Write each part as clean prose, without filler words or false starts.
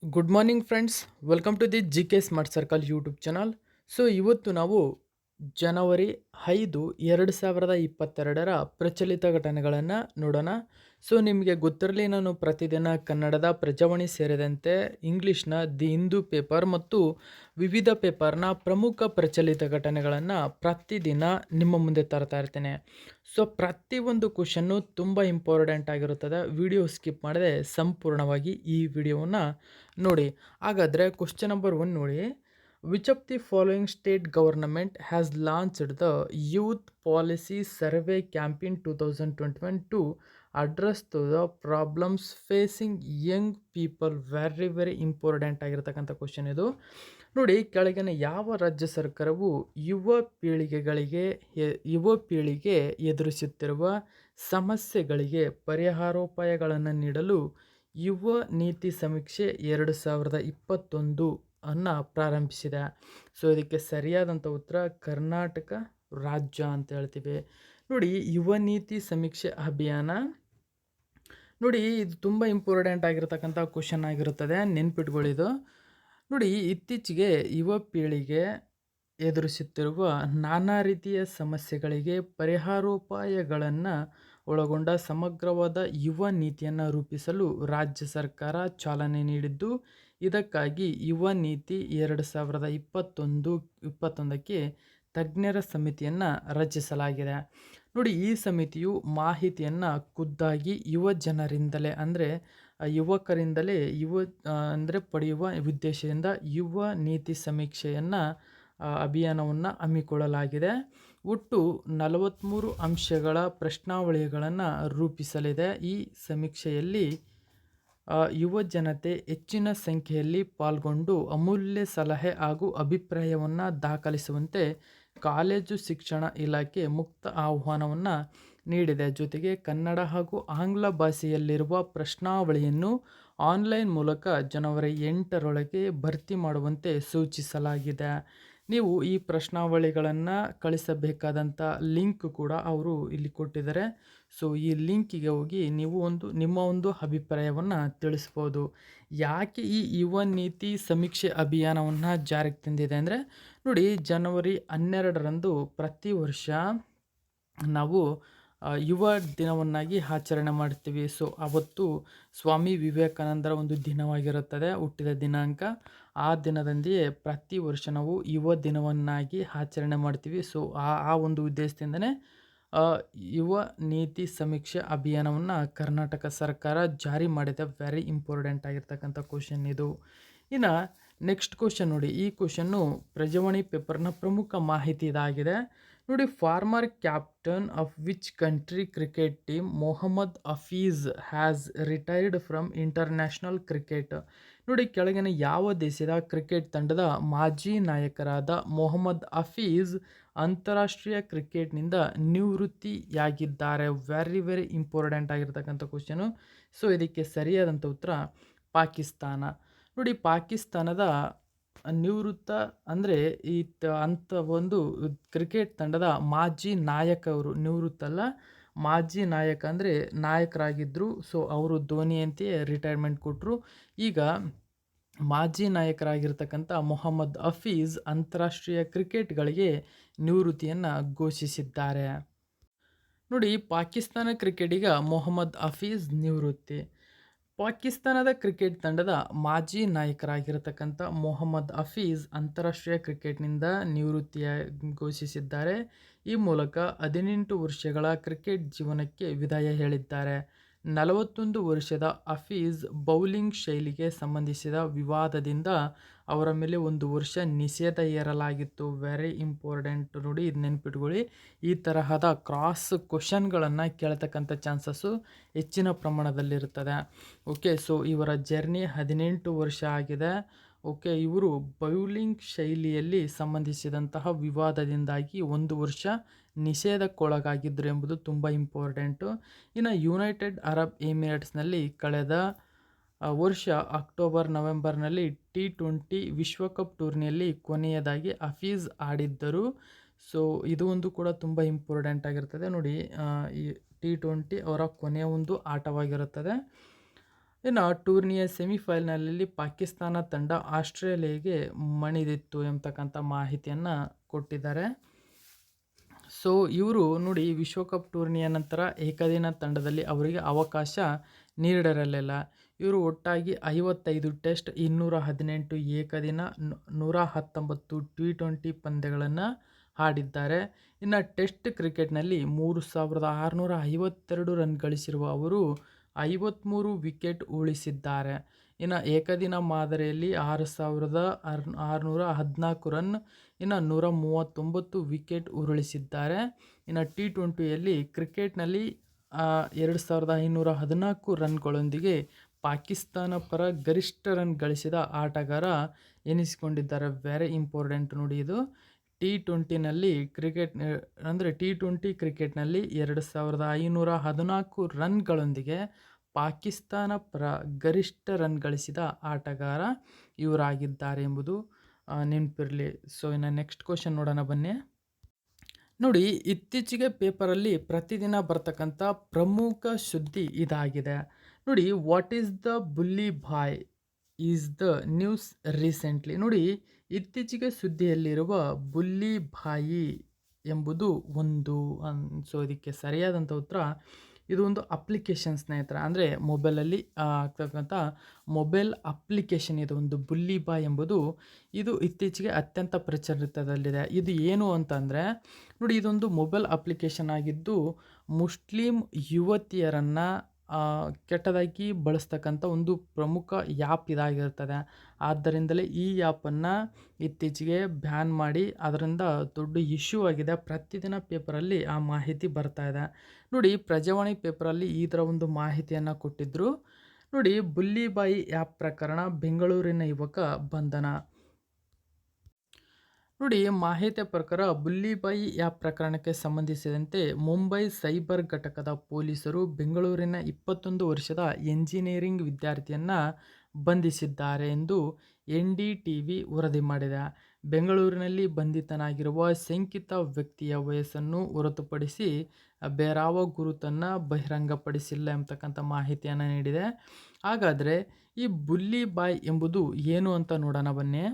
Good morning friends, welcome to the G K smart circle YouTube channel. So ಇವತ್ತು ನಾವು ಜನವರಿ 5, 2022 ಪ್ರಚಲಿತ ಘಟನೆಗಳನ್ನು ನೋಡೋಣ. ಸೊ ನಿಮಗೆ ಗೊತ್ತಿರಲಿ, ನಾನು ಪ್ರತಿದಿನ ಕನ್ನಡದ ಪ್ರಜಾವಾಣಿ ಸೇರಿದಂತೆ ಇಂಗ್ಲೀಷ್ನ ದಿ ಹಿಂದೂ ಪೇಪರ್ ಮತ್ತು ವಿವಿಧ ಪೇಪರ್ನ ಪ್ರಮುಖ ಪ್ರಚಲಿತ ಘಟನೆಗಳನ್ನು ಪ್ರತಿದಿನ ನಿಮ್ಮ ಮುಂದೆ ತರ್ತಾ ಇರ್ತೇನೆ. ಸೊ ಪ್ರತಿಯೊಂದು ಕ್ವಶನ್ನು ತುಂಬ ಇಂಪಾರ್ಟೆಂಟ್ ಆಗಿರುತ್ತದೆ. ವಿಡಿಯೋ ಸ್ಕಿಪ್ ಮಾಡದೆ ಸಂಪೂರ್ಣವಾಗಿ ಈ ವಿಡಿಯೋವನ್ನು ನೋಡಿ. ಹಾಗಾದರೆ ಕ್ವಶನ್ ನಂಬರ್ 1 ನೋಡಿ. Which of the following state government has launched the youth policy survey campaign 2021 to address to the problems facing young people? Very very important ಆಗಿರ್ತಕ್ಕಂಥ ಕ್ವಶನ್ ಇದು. ನೋಡಿ, ಕೆಳಗಿನ ಯಾವ ರಾಜ್ಯ ಸರ್ಕಾರವು ಯುವ ಪೀಳಿಗೆ ಎದುರಿಸುತ್ತಿರುವ ಸಮಸ್ಯೆಗಳಿಗೆ ಪರಿಹಾರೋಪಾಯಗಳನ್ನು ನೀಡಲು ಯುವ ನೀತಿ ಸಮೀಕ್ಷೆ 2021 ಅನ್ನು ಪ್ರಾರಂಭಿಸಿದೆ? ಸೊ ಇದಕ್ಕೆ ಸರಿಯಾದಂಥ ಉತ್ತರ ಕರ್ನಾಟಕ ರಾಜ್ಯ ಅಂತ ಹೇಳ್ತೀವಿ. ನೋಡಿ, ಯುವ ನೀತಿ ಸಮೀಕ್ಷೆ ಅಭಿಯಾನ ನೋಡಿ, ಇದು ತುಂಬ ಇಂಪಾರ್ಟೆಂಟ್ ಆಗಿರ್ತಕ್ಕಂಥ ಕ್ವಶನ್ ಆಗಿರುತ್ತದೆ, ನೆನ್ಪಿಟ್ಕೊಳ್ಳಿದು. ನೋಡಿ, ಇತ್ತೀಚೆಗೆ ಯುವ ಪೀಳಿಗೆ ಎದುರಿಸುತ್ತಿರುವ ನಾನಾ ರೀತಿಯ ಸಮಸ್ಯೆಗಳಿಗೆ ಪರಿಹಾರೋಪಾಯಗಳನ್ನು ಒಳಗೊಂಡ ಸಮಗ್ರವಾದ ಯುವ ನೀತಿಯನ್ನು ರೂಪಿಸಲು ರಾಜ್ಯ ಸರ್ಕಾರ ಚಾಲನೆ ನೀಡಿದ್ದು, ಇದಕ್ಕಾಗಿ ಯುವ ನೀತಿ 2021ಕ್ಕೆ ತಜ್ಞರ ಸಮಿತಿಯನ್ನು ರಚಿಸಲಾಗಿದೆ. ನೋಡಿ, ಈ ಸಮಿತಿಯು ಮಾಹಿತಿಯನ್ನು ಖುದ್ದಾಗಿ ಯುವ ಜನರಿಂದಲೇ ಯುವಕರಿಂದಲೇ ಪಡೆಯುವ ಉದ್ದೇಶದಿಂದ ಯುವ ನೀತಿ ಸಮೀಕ್ಷೆಯನ್ನು ಅಭಿಯಾನವನ್ನು ಹಮ್ಮಿಕೊಳ್ಳಲಾಗಿದೆ. ಒಟ್ಟು 43 ಅಂಶಗಳ ಪ್ರಶ್ನಾವಳಿಗಳನ್ನು ರೂಪಿಸಲಿದೆ. ಈ ಸಮೀಕ್ಷೆಯಲ್ಲಿ ಯುವ ಜನತೆ ಹೆಚ್ಚಿನ ಸಂಖ್ಯೆಯಲ್ಲಿ ಪಾಲ್ಗೊಂಡು ಅಮೂಲ್ಯ ಸಲಹೆ ಹಾಗೂ ಅಭಿಪ್ರಾಯವನ್ನು ದಾಖಲಿಸುವಂತೆ ಕಾಲೇಜು ಶಿಕ್ಷಣ ಇಲಾಖೆ ಮುಕ್ತ ಆಹ್ವಾನವನ್ನು ನೀಡಿದೆ. ಜೊತೆಗೆ ಕನ್ನಡ ಹಾಗೂ ಆಂಗ್ಲ ಭಾಷೆಯಲ್ಲಿರುವ ಪ್ರಶ್ನಾವಳಿಯನ್ನು ಆನ್ಲೈನ್ ಮೂಲಕ ಜನವರಿ 8ರೊಳಗೆ ಭರ್ತಿ ಮಾಡುವಂತೆ ಸೂಚಿಸಲಾಗಿದೆ. ನೀವು ಈ ಪ್ರಶ್ನಾವಳಿಗಳನ್ನು ಕಳಿಸಬೇಕಾದಂಥ ಲಿಂಕ್ ಕೂಡ ಅವರು ಇಲ್ಲಿ ಕೊಟ್ಟಿದ್ದಾರೆ. ಸೊ ಈ ಲಿಂಕಿಗೆ ಹೋಗಿ ನೀವು ನಿಮ್ಮ ಒಂದು ಅಭಿಪ್ರಾಯವನ್ನು ತಿಳಿಸ್ಬೋದು. ಯಾಕೆ ಈ ಯುವ ನೀತಿ ಸಮೀಕ್ಷೆ ಅಭಿಯಾನವನ್ನು ಜಾರಿಗೆ ತಂದಿದೆ ಅಂದರೆ, ನೋಡಿ, ಜನವರಿ 12ರಂದು ಪ್ರತಿ ವರ್ಷ ನಾವು ಯುವ ದಿನವನ್ನಾಗಿ ಆಚರಣೆ ಮಾಡ್ತೀವಿ. ಸೊ ಅವತ್ತು ಸ್ವಾಮಿ ವಿವೇಕಾನಂದರ ಒಂದು ದಿನವಾಗಿರುತ್ತದೆ, ಹುಟ್ಟಿದ ದಿನಾಂಕ. ಆ ದಿನದಂದೇ ಪ್ರತಿ ವರ್ಷ ನಾವು ಯುವ ದಿನವನ್ನಾಗಿ ಆಚರಣೆ ಮಾಡ್ತೀವಿ. ಸೊ ಆ ಒಂದು ಉದ್ದೇಶದಿಂದನೇ ಯುವ ನೀತಿ ಸಮೀಕ್ಷೆ ಅಭಿಯಾನವನ್ನು ಕರ್ನಾಟಕ ಸರ್ಕಾರ ಜಾರಿ ಮಾಡಿದೆ. ವೆರಿ ಇಂಪಾರ್ಟೆಂಟ್ ಆಗಿರ್ತಕ್ಕಂಥ ಕ್ವಶನ್ ಇದು. ಇನ್ನು ನೆಕ್ಸ್ಟ್ ಕ್ವಶನ್ ನೋಡಿ. ಈ ಕ್ವಶನ್ನು ಪ್ರಜಾವಾಣಿ ಪೇಪರ್ನ ಪ್ರಮುಖ ಮಾಹಿತಿ ಇದಾಗಿದೆ. ನೋಡಿ, former captain of which country cricket team Mohammad Hafeez has retired from international cricket? ನೋಡಿ, ಕೆಳಗಿನ ಯಾವ ದೇಶದ ಕ್ರಿಕೆಟ್ ತಂಡದ ಮಾಜಿ ನಾಯಕರಾದ ಮೊಹಮ್ಮದ್ ಹಫೀಜ್ ಅಂತಾರಾಷ್ಟ್ರೀಯ ಕ್ರಿಕೆಟ್ನಿಂದ ನಿವೃತ್ತಿಯಾಗಿದ್ದಾರೆ? ವೆರಿ ವೆರಿ ಇಂಪಾರ್ಟೆಂಟ್ ಆಗಿರ್ತಕ್ಕಂಥ ಕ್ವಶನು. ಸೊ ಇದಕ್ಕೆ ಸರಿಯಾದಂಥ ಉತ್ತರ ಪಾಕಿಸ್ತಾನ. ನೋಡಿ, ಪಾಕಿಸ್ತಾನದ ನಿವೃತ್ತ ಅಂದರೆ ಅಂಥ ಒಂದು ಕ್ರಿಕೆಟ್ ತಂಡದ ಮಾಜಿ ನಾಯಕ ಅವರು. ನಿವೃತ್ತ ಅಲ್ಲ, ಮಾಜಿ ನಾಯಕ ಅಂದರೆ ನಾಯಕರಾಗಿದ್ದರು. ಸೊ ಅವರು ಧೋನಿ ಅಂತೆಯೇ ರಿಟೈರ್ಮೆಂಟ್ ಕೊಟ್ಟರು. ಈಗ ಮಾಜಿ ನಾಯಕರಾಗಿರ್ತಕ್ಕಂಥ ಮೊಹಮ್ಮದ್ ಹಫೀಜ್ ಅಂತಾರಾಷ್ಟ್ರೀಯ ಕ್ರಿಕೆಟ್ಗಳಿಗೆ ನಿವೃತ್ತಿಯನ್ನು ಘೋಷಿಸಿದ್ದಾರೆ. ನೋಡಿ, ಪಾಕಿಸ್ತಾನ ಕ್ರಿಕೆಟಿಗ ಮೊಹಮ್ಮದ್ ಹಫೀಜ್ ನಿವೃತ್ತಿ. ಪಾಕಿಸ್ತಾನದ ಕ್ರಿಕೆಟ್ ತಂಡದ ಮಾಜಿ ನಾಯಕರಾಗಿರತಕ್ಕಂಥ ಮೊಹಮ್ಮದ್ ಹಫೀಜ್ ಅಂತಾರಾಷ್ಟ್ರೀಯ ಕ್ರಿಕೆಟ್ನಿಂದ ನಿವೃತ್ತಿಯ ಘೋಷಿಸಿದ್ದಾರೆ. ಈ ಮೂಲಕ 18 ವರ್ಷಗಳ ಕ್ರಿಕೆಟ್ ಜೀವನಕ್ಕೆ ವಿದಾಯ ಹೇಳಿದ್ದಾರೆ. 41 ವರ್ಷದ ಹಫೀಜ್ ಬೌಲಿಂಗ್ ಶೈಲಿಗೆ ಸಂಬಂಧಿಸಿದ ವಿವಾದದಿಂದ ಅವರ ಮೇಲೆ 1 ವರ್ಷ ನಿಷೇಧ ಹೇರಲಾಗಿತ್ತು. ವೆರಿ ಇಂಪಾರ್ಟೆಂಟ್ ನೋಡಿ, ಇದು ನೆನ್ಪಿಟ್ಕೊಳ್ಳಿ. ಈ ತರಹದ ಕ್ರಾಸ್ ಕ್ವಶನ್ಗಳನ್ನು ಕೇಳ್ತಕ್ಕಂಥ ಚಾನ್ಸಸ್ಸು ಹೆಚ್ಚಿನ ಪ್ರಮಾಣದಲ್ಲಿರುತ್ತದೆ. ಓಕೆ, ಸೊ ಇವರ ಜರ್ನಿ 18 ವರ್ಷ ಆಗಿದೆ. ಓಕೆ, ಇವರು ಬೌಲಿಂಗ್ ಶೈಲಿಯಲ್ಲಿ ಸಂಬಂಧಿಸಿದಂತಹ ವಿವಾದದಿಂದಾಗಿ 1 ವರ್ಷ ನಿಷೇಧಕ್ಕೊಳಗಾಗಿದ್ದರು ಎಂಬುದು ತುಂಬ ಇಂಪಾರ್ಟೆಂಟು. ಇನ್ನು ಯುನೈಟೆಡ್ ಅರಬ್ ಎಮಿರೇಟ್ಸ್ನಲ್ಲಿ ಕಳೆದ ವರ್ಷ ಅಕ್ಟೋಬರ್-ನವೆಂಬರ್ನಲ್ಲಿ T20 ವಿಶ್ವಕಪ್ ಟೂರ್ನಿಯಲ್ಲಿ ಕೊನೆಯದಾಗಿ ಹಫೀಜ್ ಆಡಿದ್ದರು. ಸೊ ಇದು ಒಂದು ಕೂಡ ತುಂಬ ಇಂಪಾರ್ಟೆಂಟ್ ಆಗಿರ್ತದೆ ನೋಡಿ. ಈ T20 ಅವರ ಕೊನೆಯ ಒಂದು ಆಟವಾಗಿರುತ್ತದೆ. ಇನ್ನು ಟೂರ್ನಿಯ ಸೆಮಿಫೈನಲಲ್ಲಿ ಪಾಕಿಸ್ತಾನ ತಂಡ ಆಸ್ಟ್ರೇಲಿಯಾಗೆ ಮಣಿದಿತ್ತು ಎಂಬತಕ್ಕಂಥ ಮಾಹಿತಿಯನ್ನು ಕೊಟ್ಟಿದ್ದಾರೆ. ಸೊ ಇವರು ನೋಡಿ ವಿಶ್ವಕಪ್ ಟೂರ್ನಿಯ ನಂತರ ಏಕದಿನ ತಂಡದಲ್ಲಿ ಅವರಿಗೆ ಅವಕಾಶ ನೀಡಿರಲಿಲ್ಲ. ಇವರು ಒಟ್ಟಾಗಿ 55 ಟೆಸ್ಟ್, 218 ಏಕದಿನ, 119 T20 ಪಂದ್ಯಗಳನ್ನು ಆಡಿದ್ದಾರೆ. ಇನ್ನು ಟೆಸ್ಟ್ ಕ್ರಿಕೆಟ್ನಲ್ಲಿ 3652 ರನ್ ಗಳಿಸಿರುವ ಅವರು 53 ವಿಕೆಟ್ ಉರುಳಿಸಿದ್ದಾರೆ. ಇನ್ನು ಏಕದಿನ ಮಾದರಿಯಲ್ಲಿ 6614 ರನ್, ಇನ್ನು 139 ವಿಕೆಟ್ ಉರುಳಿಸಿದ್ದಾರೆ. ಇನ್ನು T20ಯಲ್ಲಿ ಕ್ರಿಕೆಟ್ನಲ್ಲಿ 2514 ರನ್ಗಳೊಂದಿಗೆ ಪಾಕಿಸ್ತಾನ ಪರ ಗರಿಷ್ಠ ರನ್ ಗಳಿಸಿದ ಆಟಗಾರ ಎನಿಸಿಕೊಂಡಿದ್ದಾರೆ. ವೆರಿ ಇಂಪಾರ್ಟೆಂಟ್ ನೋಡಿ ಇದು. T20ನಲ್ಲಿ T20 ಕ್ರಿಕೆಟ್ನಲ್ಲಿ 2514 ರನ್ಗಳೊಂದಿಗೆ ಪಾಕಿಸ್ತಾನ ಪರ ಗರಿಷ್ಠ ರನ್ ಗಳಿಸಿದ ಆಟಗಾರ ಇವರಾಗಿದ್ದಾರೆ ಎಂಬುದು ನೆನಪಿರಲಿ. ಸೊ ಇನ್ನು ನೆಕ್ಸ್ಟ್ ಕ್ವಶನ್ ನೋಡೋಣ ಬನ್ನಿ. ನೋಡಿ, ಇತ್ತೀಚೆಗೆ ಪೇಪರಲ್ಲಿ ಪ್ರತಿದಿನ ಬರ್ತಕ್ಕಂಥ ಪ್ರಮುಖ ಸುದ್ದಿ ಇದಾಗಿದೆ ನೋಡಿ. What is the ಬುಲ್ಲಿ boy is the news recently. ನೋಡಿ, ಇತ್ತೀಚೆಗೆ ಸುದ್ದಿಯಲ್ಲಿರುವ ಬುಲ್ಲಿ ಬಾಯಿ ಎಂಬುದು ಒಂದು ಸೊ ಇದಕ್ಕೆ ಸರಿಯಾದಂಥ ಉತ್ತರ ಇದು ಒಂದು ಅಪ್ಲಿಕೇಶನ್ ಸ್ನೇಹಿತರ. ಅಂದರೆ ಮೊಬೈಲಲ್ಲಿ ಆಗ್ತಕ್ಕಂಥ ಮೊಬೈಲ್ ಅಪ್ಲಿಕೇಶನ್ ಇದು ಒಂದು ಬುಲ್ಲಿ ಬಾಯ್ ಎಂಬುದು. ಇದು ಇತ್ತೀಚೆಗೆ ಅತ್ಯಂತ ಪ್ರಚಲಿತದಲ್ಲಿದೆ. ಇದು ಏನು ಅಂತಂದರೆ ನೋಡಿ, ಇದೊಂದು ಮೊಬೈಲ್ ಅಪ್ಲಿಕೇಶನ್ ಆಗಿದ್ದು ಮುಸ್ಲಿಂ ಯುವತಿಯರನ್ನು ಕೆಟ್ಟದಾಗಿ ಬಳಸ್ತಕ್ಕಂಥ ಒಂದು ಪ್ರಮುಖ ಆ್ಯಪ್ ಇದಾಗಿರ್ತದೆ. ಆದ್ದರಿಂದಲೇ ಈ ಆ್ಯಪನ್ನು ಇತ್ತೀಚೆಗೆ ಬ್ಯಾನ್ ಮಾಡಿ ಅದರಿಂದ ದೊಡ್ಡ ಇಶ್ಯೂ ಆಗಿದೆ. ಪ್ರತಿದಿನ ಪೇಪರಲ್ಲಿ ಆ ಮಾಹಿತಿ ಬರ್ತಾ ಇದೆ ನೋಡಿ. ಪ್ರಜಾವಾಣಿ ಪೇಪರಲ್ಲಿ ಈ ಥರ ಒಂದು ಮಾಹಿತಿಯನ್ನು ಕೊಟ್ಟಿದ್ದರು ನೋಡಿ. ಬುಲ್ಲಿಬಾಯಿ ಆ್ಯಪ್ ಪ್ರಕರಣ, ಬೆಂಗಳೂರಿನ ಯುವಕ ಬಂಧನ. ನೋಡಿ, ಮಾಹಿತಿಯ ಪ್ರಕಾರ ಬುಲ್ಲಿಬಾಯಿ ಆ್ಯಪ್ ಪ್ರಕರಣಕ್ಕೆ ಸಂಬಂಧಿಸಿದಂತೆ ಮುಂಬೈ ಸೈಬರ್ ಘಟಕದ ಪೊಲೀಸರು ಬೆಂಗಳೂರಿನ 21 ವರ್ಷದ ಎಂಜಿನಿಯರಿಂಗ್ ವಿದ್ಯಾರ್ಥಿಯನ್ನು ಬಂಧಿಸಿದ್ದಾರೆ ಎಂದು NDTV ವರದಿ ಮಾಡಿದೆ. ಬೆಂಗಳೂರಿನಲ್ಲಿ ಬಂಧಿತನಾಗಿರುವ ಶಂಕಿತ ವ್ಯಕ್ತಿಯ ವಯಸ್ಸನ್ನು ಹೊರತುಪಡಿಸಿ ಬೇರಾವ ಗುರುತನ್ನು ಬಹಿರಂಗಪಡಿಸಿಲ್ಲ ಎಂಬತಕ್ಕಂಥ ಮಾಹಿತಿಯನ್ನು ನೀಡಿದೆ. ಹಾಗಾದರೆ ಈ ಬುಲ್ಲಿಬಾಯ್ ಎಂಬುದು ಏನು ಅಂತ ನೋಡೋಣ ಬನ್ನಿ.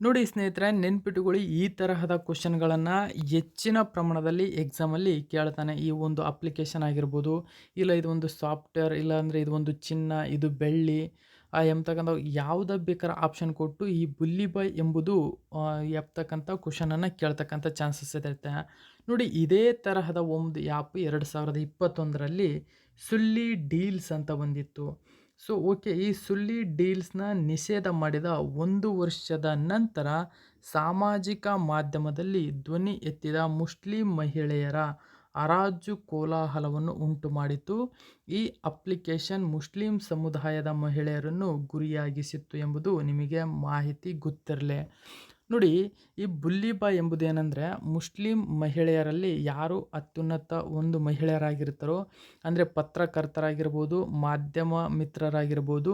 ನೋಡಿ ಸ್ನೇಹಿತರೆ, ನೆನ್ಪಿಟ್ಟುಕೊಳ್ಳಿ, ಈ ತರಹದ ಕ್ವಶನ್ಗಳನ್ನು ಹೆಚ್ಚಿನ ಪ್ರಮಾಣದಲ್ಲಿ ಎಕ್ಸಾಮಲ್ಲಿ ಕೇಳ್ತಾನೆ. ಈ ಒಂದು ಅಪ್ಲಿಕೇಶನ್ ಆಗಿರ್ಬೋದು, ಇಲ್ಲ ಇದು ಒಂದು ಸಾಫ್ಟ್ವೇರ್, ಇಲ್ಲಾಂದರೆ ಇದು ಒಂದು ಚಿನ್ನ, ಇದು ಬೆಳ್ಳಿ ಎಂಬತಕ್ಕಂಥ ಯಾವುದೇ ಬೇಕಾದ್ರೆ ಆಪ್ಷನ್ ಕೊಟ್ಟು ಈ ಬುಲ್ಲಿಬಾಯ್ ಎಂಬುದು ಎಪ್ತಕ್ಕಂಥ ಕ್ವಶನನ್ನು ಕೇಳ್ತಕ್ಕಂಥ ಚಾನ್ಸಸ್ ಇರುತ್ತೆ ನೋಡಿ. ಇದೇ ತರಹದ ಒಂದು ಆ್ಯಪ್ 2021ರಲ್ಲಿ ಸುಲ್ಲಿ ಡೀಲ್ಸ್ ಅಂತ ಬಂದಿತ್ತು. ಸೊ ಓಕೆ, ಈ ಸುಲ್ಲಿ ಡೀಲ್ಸ್ನ ನಿಷೇಧ ಮಾಡಿದ 1 ವರ್ಷದ ನಂತರ ಸಾಮಾಜಿಕ ಮಾಧ್ಯಮದಲ್ಲಿ ಧ್ವನಿ ಎತ್ತಿದ ಮುಸ್ಲಿಂ ಮಹಿಳೆಯರ ಹರಾಜು ಕೋಲಾಹಲವನ್ನು ಉಂಟು ಮಾಡಿತು. ಈ ಅಪ್ಲಿಕೇಶನ್ ಮುಸ್ಲಿಂ ಸಮುದಾಯದ ಮಹಿಳೆಯರನ್ನು ಗುರಿಯಾಗಿಸಿತ್ತು ಎಂಬುದು ನಿಮಗೆ ಮಾಹಿತಿ ಗೊತ್ತಿರಲಿ ನೋಡಿ. ಈ ಬುಲ್ಲಿಬಾಯ್ ಎಂಬುದೇನೆಂದರೆ ಮುಸ್ಲಿಂ ಮಹಿಳೆಯರಲ್ಲಿ ಯಾರು ಅತ್ಯುನ್ನತ ಒಂದು ಮಹಿಳೆಯರಾಗಿರ್ತಾರೋ, ಅಂದರೆ ಪತ್ರಕರ್ತರಾಗಿರ್ಬೋದು, ಮಾಧ್ಯಮ ಮಿತ್ರರಾಗಿರ್ಬೋದು,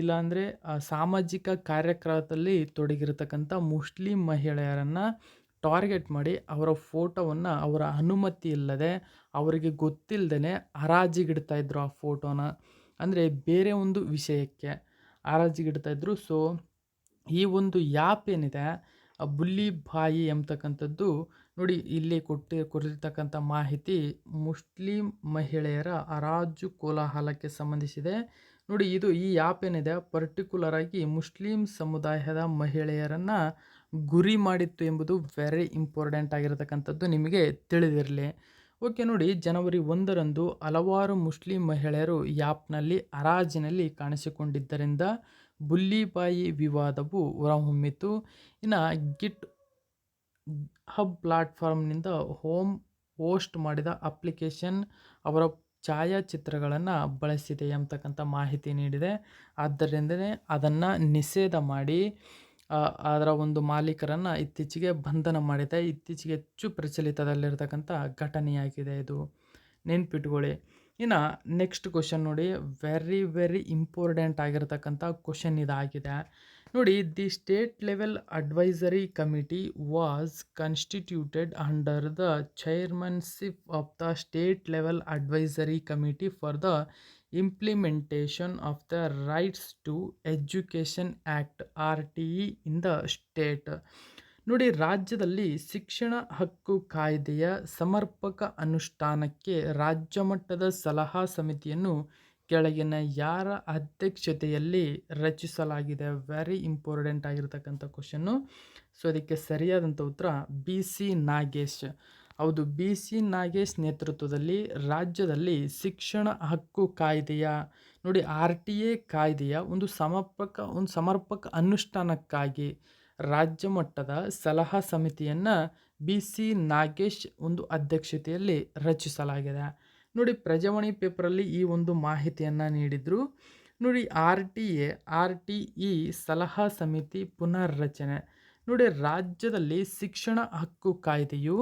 ಇಲ್ಲಾಂದರೆ ಸಾಮಾಜಿಕ ಕಾರ್ಯಕ್ರಮದಲ್ಲಿ ತೊಡಗಿರತಕ್ಕಂಥ ಮುಸ್ಲಿಂ ಮಹಿಳೆಯರನ್ನು ಟಾರ್ಗೆಟ್ ಮಾಡಿ ಅವರ ಫೋಟೋವನ್ನು ಅವರ ಅನುಮತಿ ಇಲ್ಲದೆ, ಅವರಿಗೆ ಗೊತ್ತಿಲ್ಲದೇ ಹರಾಜಿಗಿಡ್ತಾಯಿದ್ರು. ಆ ಫೋಟೋನ ಅಂದರೆ ಬೇರೆ ಒಂದು ವಿಷಯಕ್ಕೆ ಹರಾಜಿಗಿಡ್ತಾಯಿದ್ರು. ಸೊ ಈ ಒಂದು ಆ್ಯಪ್ ಏನಿದೆ ಬುಲ್ಲಿಬಾಯಿ ಎಂಬತಕ್ಕಂಥದ್ದು ನೋಡಿ, ಇಲ್ಲಿ ಕೊಟ್ಟಿರ್ತಕ್ಕಂಥ ಮಾಹಿತಿ ಮುಸ್ಲಿಂ ಮಹಿಳೆಯರ ಹರಾಜು ಕೋಲಾಹಲಕ್ಕೆ ಸಂಬಂಧಿಸಿದೆ ನೋಡಿ. ಈ ಆ್ಯಪ್ ಏನಿದೆ ಪರ್ಟಿಕ್ಯುಲರ್ ಆಗಿ ಮುಸ್ಲಿಂ ಸಮುದಾಯದ ಮಹಿಳೆಯರನ್ನು ಗುರಿ ಮಾಡಿತ್ತು ಎಂಬುದು ವೆರಿ ಇಂಪಾರ್ಟೆಂಟ್ ಆಗಿರತಕ್ಕಂಥದ್ದು ನಿಮಗೆ ತಿಳಿದಿರಲಿ. ಓಕೆ ನೋಡಿ, ಜನವರಿ 1ರಂದು ಹಲವಾರು ಮುಸ್ಲಿಂ ಮಹಿಳೆಯರು ಆ್ಯಪ್ನಲ್ಲಿ ಹರಾಜಿನಲ್ಲಿ ಕಾಣಿಸಿಕೊಂಡಿದ್ದರಿಂದ ಬುಲ್ಲಿಬಾಯಿ ವಿವಾದವು ಹೊರಹೊಮ್ಮಿತು. ಇನ್ನು ಗಿಟ್ ಹಬ್ ಪ್ಲಾಟ್ಫಾರ್ಮ್ನಿಂದ ಹೋಸ್ಟ್ ಮಾಡಿದ ಅಪ್ಲಿಕೇಶನ್ ಅವರ ಛಾಯಾಚಿತ್ರಗಳನ್ನು ಬಳಸಿದೆ ಎಂಬತಕ್ಕಂಥ ಮಾಹಿತಿ ನೀಡಿದೆ. ಆದ್ದರಿಂದಲೇ ಅದನ್ನು ನಿಷೇಧ ಮಾಡಿ ಅದರ ಒಂದು ಮಾಲೀಕರನ್ನು ಇತ್ತೀಚೆಗೆ ಬಂಧನ ಮಾಡಿದೆ. ಇತ್ತೀಚೆಗೆ ಹೆಚ್ಚು ಪ್ರಚಲಿತದಲ್ಲಿರ್ತಕ್ಕಂಥ ಘಟನೆಯಾಗಿದೆ ಇದು, ನೆನ್ಪಿಟ್ಕೊಳ್ಳಿ. ಇನ್ನು ನೆಕ್ಸ್ಟ್ ಕ್ವಶನ್ ನೋಡಿ, ವೆರಿ ಇಂಪಾರ್ಟೆಂಟ್ ಆಗಿರತಕ್ಕಂಥ ಕ್ವಶನ್ ಇದಾಗಿದೆ ನೋಡಿ. The state level advisory committee was constituted under the chairmanship of the state level advisory committee for the implementation of the rights to education act RTE in the state. ನೋಡಿ, ರಾಜ್ಯದಲ್ಲಿ ಶಿಕ್ಷಣ ಹಕ್ಕು ಕಾಯ್ದೆಯ ಸಮರ್ಪಕ ಅನುಷ್ಠಾನಕ್ಕೆ ರಾಜ್ಯ ಮಟ್ಟದ ಸಲಹಾ ಸಮಿತಿಯನ್ನು ಕೆಳಗಿನ ಯಾರ ಅಧ್ಯಕ್ಷತೆಯಲ್ಲಿ ರಚಿಸಲಾಗಿದೆ? ವೆರಿ ಇಂಪಾರ್ಟೆಂಟ್ ಆಗಿರ್ತಕ್ಕಂಥ ಕ್ವಶನ್ನು. ಸೊ ಅದಕ್ಕೆ ಸರಿಯಾದಂಥ ಉತ್ತರ BC ನಾಗೇಶ್. ಹೌದು, BC ನಾಗೇಶ್ ನೇತೃತ್ವದಲ್ಲಿ ರಾಜ್ಯದಲ್ಲಿ ಶಿಕ್ಷಣ ಹಕ್ಕು ಕಾಯ್ದೆಯ ನೋಡಿ RTA ಕಾಯ್ದೆಯ ಒಂದು ಸಮರ್ಪಕ ಅನುಷ್ಠಾನಕ್ಕಾಗಿ ರಾಜ್ಯ ಮಟ್ಟದ ಸಲಹಾ ಸಮಿತಿಯನ್ನು BC ನಾಗೇಶ್ ಒಂದು ಅಧ್ಯಕ್ಷತೆಯಲ್ಲಿ ರಚಿಸಲಾಗಿದೆ. ನೋಡಿ, ಪ್ರಜಾವಾಣಿ ಪೇಪರಲ್ಲಿ ಈ ಒಂದು ಮಾಹಿತಿಯನ್ನು ನೀಡಿದರು. ನೋಡಿ, RTE ಸಲಹಾ ಸಮಿತಿ ಪುನರ್ರಚನೆ. ನೋಡಿ, ರಾಜ್ಯದಲ್ಲಿ ಶಿಕ್ಷಣ ಹಕ್ಕು ಕಾಯ್ದೆಯು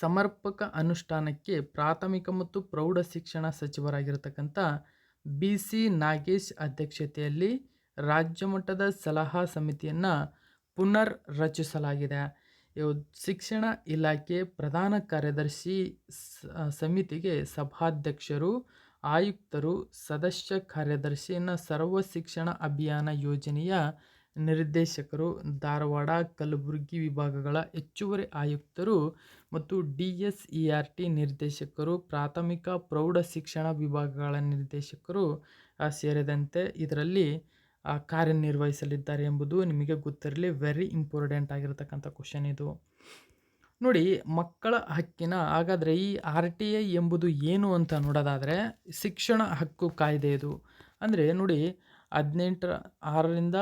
ಸಮರ್ಪಕ ಅನುಷ್ಠಾನಕ್ಕೆ ಪ್ರಾಥಮಿಕ ಮತ್ತು ಪ್ರೌಢ ಶಿಕ್ಷಣ ಸಚಿವರಾಗಿರ್ತಕ್ಕಂಥ BC ನಾಗೇಶ್ ಅಧ್ಯಕ್ಷತೆಯಲ್ಲಿ ರಾಜ್ಯ ಮಟ್ಟದ ಸಲಹಾ ಸಮಿತಿಯನ್ನು ಪುನರ್ ರಚಿಸಲಾಗಿದೆ. ಶಿಕ್ಷಣ ಇಲಾಖೆ ಪ್ರಧಾನ ಕಾರ್ಯದರ್ಶಿ ಸಮಿತಿಗೆ ಸಭಾಧ್ಯಕ್ಷರು, ಆಯುಕ್ತರು, ಸದಸ್ಯ ಕಾರ್ಯದರ್ಶಿಯನ್ನು ಸರ್ವ ಶಿಕ್ಷಣ ಅಭಿಯಾನ ಯೋಜನೆಯ ನಿರ್ದೇಶಕರು, ಧಾರವಾಡ, ಕಲಬುರಗಿ ವಿಭಾಗಗಳ ಹೆಚ್ಚುವರಿ ಆಯುಕ್ತರು ಮತ್ತು DSERT ನಿರ್ದೇಶಕರು, ಪ್ರಾಥಮಿಕ ಪ್ರೌಢ ಶಿಕ್ಷಣ ವಿಭಾಗಗಳ ನಿರ್ದೇಶಕರು ಸೇರಿದಂತೆ ಇದರಲ್ಲಿ ಕಾರ್ಯನಿರ್ವಹಿಸಲಿದ್ದಾರೆ ಎಂಬುದು ನಿಮಗೆ ಗೊತ್ತಿರಲಿ. ವೆರಿ ಇಂಪಾರ್ಟೆಂಟ್ ಆಗಿರತಕ್ಕಂಥ ಕ್ವಶನ್ ಇದು. ನೋಡಿ, ಮಕ್ಕಳ ಹಕ್ಕಿನ ಹಾಗಾದರೆ ಈ RTI ಎಂಬುದು ಏನು ಅಂತ ನೋಡೋದಾದರೆ, ಶಿಕ್ಷಣ ಹಕ್ಕು ಕಾಯ್ದೆ ಇದು. ಅಂದರೆ ನೋಡಿ, 6ರಿಂದ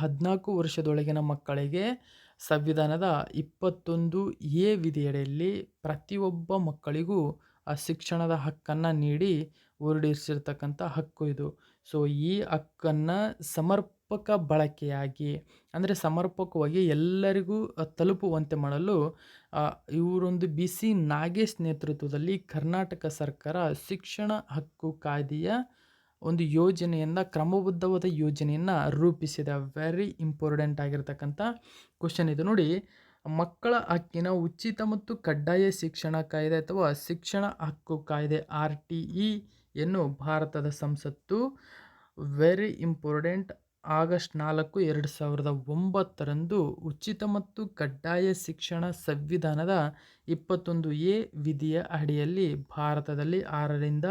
14 ವರ್ಷದೊಳಗಿನ ಮಕ್ಕಳಿಗೆ ಸಂವಿಧಾನದ 21A ವಿಧಿಯಡಿಯಲ್ಲಿ ಪ್ರತಿಯೊಬ್ಬ ಮಕ್ಕಳಿಗೂ ಶಿಕ್ಷಣದ ಹಕ್ಕನ್ನು ನೀಡಿ ಹೊರಡಿಸಿರ್ತಕ್ಕಂಥ ಹಕ್ಕು ಇದು. ಸೊ ಈ ಹಕ್ಕನ್ನು ಸಮರ್ಪಕ ಬಳಕೆಯಾಗಿ ಅಂದರೆ ಸಮರ್ಪಕವಾಗಿ ಎಲ್ಲರಿಗೂ ತಲುಪುವಂತೆ ಮಾಡಲು ಇವರೊಂದು BC ನಾಗೇಶ್ ನೇತೃತ್ವದಲ್ಲಿ ಕರ್ನಾಟಕ ಸರ್ಕಾರ ಶಿಕ್ಷಣ ಹಕ್ಕು ಕಾಯ್ದೆಯ ಒಂದು ಯೋಜನೆಯನ್ನು, ಕ್ರಮಬದ್ಧವಾದ ಯೋಜನೆಯನ್ನು ರೂಪಿಸಿದೆ. ವೆರಿ ಇಂಪಾರ್ಟೆಂಟ್ ಆಗಿರ್ತಕ್ಕಂಥ ಕ್ವಶನ್ ಇದು. ನೋಡಿ, ಮಕ್ಕಳ ಹಕ್ಕಿನ ಉಚಿತ ಮತ್ತು ಕಡ್ಡಾಯ ಶಿಕ್ಷಣ ಕಾಯ್ದೆ ಅಥವಾ ಶಿಕ್ಷಣ ಹಕ್ಕು ಕಾಯ್ದೆ RTE ಯನ್ನು ಭಾರತದ ಸಂಸತ್ತು ವೆರಿ ಇಂಪಾರ್ಟೆಂಟ್ ಆಗಸ್ಟ್ 4, 2009 ಉಚಿತ ಮತ್ತು ಕಡ್ಡಾಯ ಶಿಕ್ಷಣ ಸಂವಿಧಾನದ 21A ವಿಧಿಯ ಅಡಿಯಲ್ಲಿ ಭಾರತದಲ್ಲಿ 6ರಿಂದ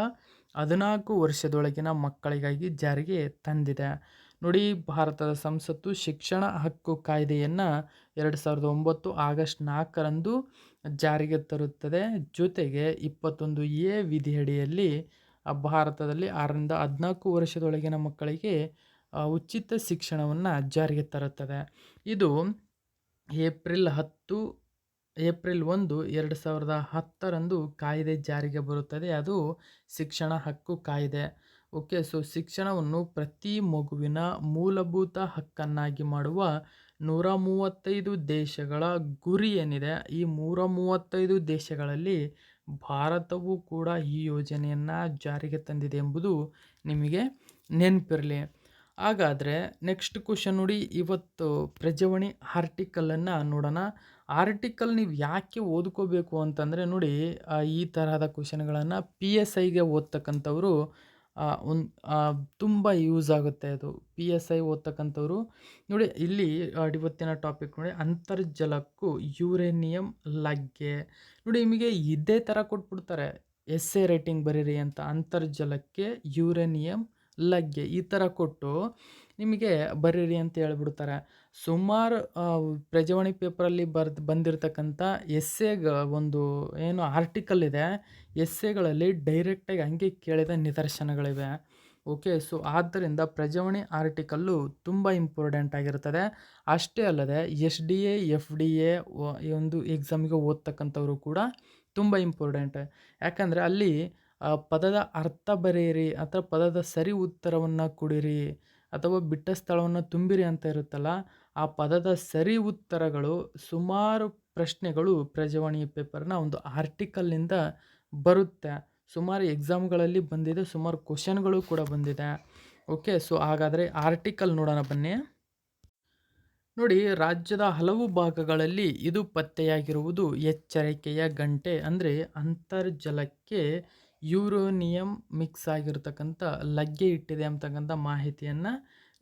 14 ವರ್ಷದೊಳಗಿನ ಮಕ್ಕಳಿಗಾಗಿ ಜಾರಿಗೆ ತಂದಿದೆ. ನೋಡಿ, ಭಾರತದ ಸಂಸತ್ತು ಶಿಕ್ಷಣ ಹಕ್ಕು ಕಾಯ್ದೆಯನ್ನು 2009 ಆಗಸ್ಟ್ 4 ಜಾರಿಗೆ ತರುತ್ತದೆ. ಜೊತೆಗೆ 21A ವಿಧಿಯಡಿಯಲ್ಲಿ ಭಾರತದಲ್ಲಿ 6ರಿಂದ 14 ವರ್ಷದೊಳಗಿನ ಮಕ್ಕಳಿಗೆ ಉಚಿತ ಶಿಕ್ಷಣವನ್ನು ಜಾರಿಗೆ ತರುತ್ತದೆ. ಇದು ಏಪ್ರಿಲ್ 1, 2010 ಕಾಯ್ದೆ ಜಾರಿಗೆ ಬರುತ್ತದೆ. ಅದು ಶಿಕ್ಷಣ ಹಕ್ಕು ಕಾಯ್ದೆ. ಓಕೆ, ಸೊ ಶಿಕ್ಷಣವನ್ನು ಪ್ರತಿ ಮಗುವಿನ ಮೂಲಭೂತ ಹಕ್ಕನ್ನಾಗಿ ಮಾಡುವ 135 ದೇಶಗಳ ಗುರಿ ಏನಿದೆ, ಈ 135 ದೇಶಗಳಲ್ಲಿ ಭಾರತವು ಕೂಡ ಈ ಯೋಜನೆಯನ್ನು ಜಾರಿಗೆ ತಂದಿದೆ ಎಂಬುದು ನಿಮಗೆ ನೆನಪಿರಲಿ. ಹಾಗಾದರೆ ನೆಕ್ಸ್ಟ್ ಕ್ವಶನ್ ನೋಡಿ, ಇವತ್ತು ಪ್ರಜಾವಾಣಿ ಆರ್ಟಿಕಲನ್ನು ನೋಡೋಣ. ಆರ್ಟಿಕಲ್ ನೀವು ಯಾಕೆ ಓದ್ಕೋಬೇಕು ಅಂತಂದರೆ ನೋಡಿ, ಈ ತರಹದ ಕ್ವಶನ್ಗಳನ್ನು PSIಗೆ ಓದ್ತಕ್ಕಂಥವ್ರು ತುಂಬ ಯೂಸ್ ಆಗುತ್ತೆ. ಅದು PSI ಓದ್ತಕ್ಕಂಥವ್ರು ನೋಡಿ, ಇಲ್ಲಿ ಇವತ್ತಿನ ಟಾಪಿಕ್ ನೋಡಿ, ಅಂತರ್ಜಲಕ್ಕೂ ಯುರೇನಿಯಂ ಲಗ್ಗೆ. ನೋಡಿ, ನಿಮಗೆ ಇದೇ ಥರ ಕೊಟ್ಬಿಡ್ತಾರೆ, ಎಸ್ಸೆ ರೈಟಿಂಗ್ ಬರೀರಿ ಅಂತ. ಅಂತರ್ಜಲಕ್ಕೆ ಯುರೇನಿಯಂ ಲಗ್ಗೆ ಈ ಥರ ಕೊಟ್ಟು ನಿಮಗೆ ಬರೀರಿ ಅಂತ ಹೇಳ್ಬಿಡ್ತಾರೆ. ಸುಮಾರು ಪ್ರಜಾವಾಣಿ ಪೇಪರಲ್ಲಿ ಬಂದಿರತಕ್ಕಂಥ ಎಸ್ಸೆಗ ಒಂದು ಏನು ಆರ್ಟಿಕಲ್ ಇದೆ, ಎಸ್ಸೆಗಳಲ್ಲಿ ಡೈರೆಕ್ಟಾಗಿ ಹಂಗೆ ಕೇಳಿದ ನಿದರ್ಶನಗಳಿವೆ. ಓಕೆ, ಸೊ ಆದ್ದರಿಂದ ಪ್ರಜಾವಾಣಿ ಆರ್ಟಿಕಲ್ಲು ತುಂಬ ಇಂಪಾರ್ಟೆಂಟ್ ಆಗಿರ್ತದೆ. ಅಷ್ಟೇ ಅಲ್ಲದೆ SDA FDA ಈ ಒಂದು ಎಕ್ಸಾಮಿಗೆ ಓದ್ತಕ್ಕಂಥವ್ರು ಕೂಡ ತುಂಬ ಇಂಪಾರ್ಟೆಂಟ್. ಯಾಕಂದರೆ ಅಲ್ಲಿ ಪದದ ಅರ್ಥ ಬರೆಯಿರಿ ಅಥವಾ ಪದದ ಸರಿ ಉತ್ತರವನ್ನು ಕೊಡಿರಿ ಅಥವಾ ಬಿಟ್ಟ ಸ್ಥಳವನ್ನು ತುಂಬಿರಿ ಅಂತ ಇರುತ್ತಲ್ಲ, ಆ ಪದದ ಸರಿ ಉತ್ತರಗಳು ಸುಮಾರು ಪ್ರಶ್ನೆಗಳು ಪ್ರಜಾವಾಣಿ ಪೇಪರ್ನ ಒಂದು ಆರ್ಟಿಕಲ್ನಿಂದ ಬರುತ್ತೆ. ಸುಮಾರು ಎಕ್ಸಾಮ್ಗಳಲ್ಲಿ ಬಂದಿದೆ, ಸುಮಾರು ಕ್ವಶನ್ಗಳು ಕೂಡ ಬಂದಿದೆ. ಓಕೆ, ಸೊ ಹಾಗಾದರೆ ಆರ್ಟಿಕಲ್ ನೋಡೋಣ ಬನ್ನಿ. ನೋಡಿ, ರಾಜ್ಯದ ಹಲವು ಭಾಗಗಳಲ್ಲಿ ಇದು ಪತ್ತೆಯಾಗಿರುವುದು ಎಚ್ಚರಿಕೆಯ ಗಂಟೆ. ಅಂದರೆ ಅಂತರ್ಜಲಕ್ಕೆ ಯುರೇನಿಯಂ ಮಿಕ್ಸ್ ಆಗಿರ್ತಕ್ಕಂಥ ಲಗ್ಗೆ ಇಟ್ಟಿದೆ ಅಂತಕ್ಕಂಥ ಮಾಹಿತಿಯನ್ನು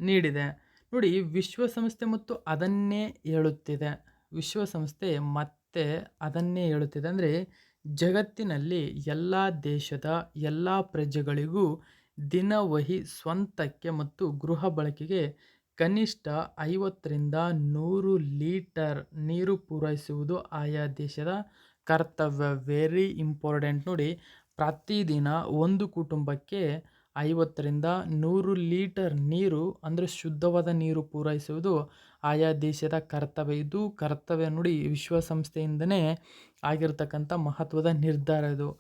ನೀಡಿದೆ. ನೋಡಿ, ವಿಶ್ವಸಂಸ್ಥೆ ಮತ್ತು ಅದನ್ನೇ ಹೇಳುತ್ತಿದೆ. ವಿಶ್ವಸಂಸ್ಥೆ ಮತ್ತೆ ಅದನ್ನೇ ಹೇಳುತ್ತಿದೆ. ಅಂದರೆ ಜಗತ್ತಿನಲ್ಲಿ ಎಲ್ಲ ದೇಶದ ಎಲ್ಲ ಪ್ರಜೆಗಳಿಗೂ ದಿನವಹಿ ಸ್ವಂತಕ್ಕೆ ಮತ್ತು ಗೃಹ ಬಳಕೆಗೆ ಕನಿಷ್ಠ 50ರಿಂದ 100 ಲೀಟರ್ ನೀರು ಪೂರೈಸುವುದು ಆಯಾ ದೇಶದ ಕರ್ತವ್ಯ. Very important. ನೋಡಿ, ಪ್ರತಿದಿನ ಒಂದು ಕುಟುಂಬಕ್ಕೆ 50ರಿಂದ 100 ಲೀಟರ್ ನೀರು ಅಂದರೆ ಶುದ್ಧವಾದ ನೀರು ಪೂರೈಸುವುದು ಆಯಾ ದೇಶದ ಕರ್ತವ್ಯ. ಇದು ಕರ್ತವ್ಯ ನೋಡಿ, ವಿಶ್ವಸಂಸ್ಥೆಯಿಂದನೇ ಆಗಿರ್ತಕ್ಕಂಥ ಮಹತ್ವದ ನಿರ್ಧಾರ ಇದು.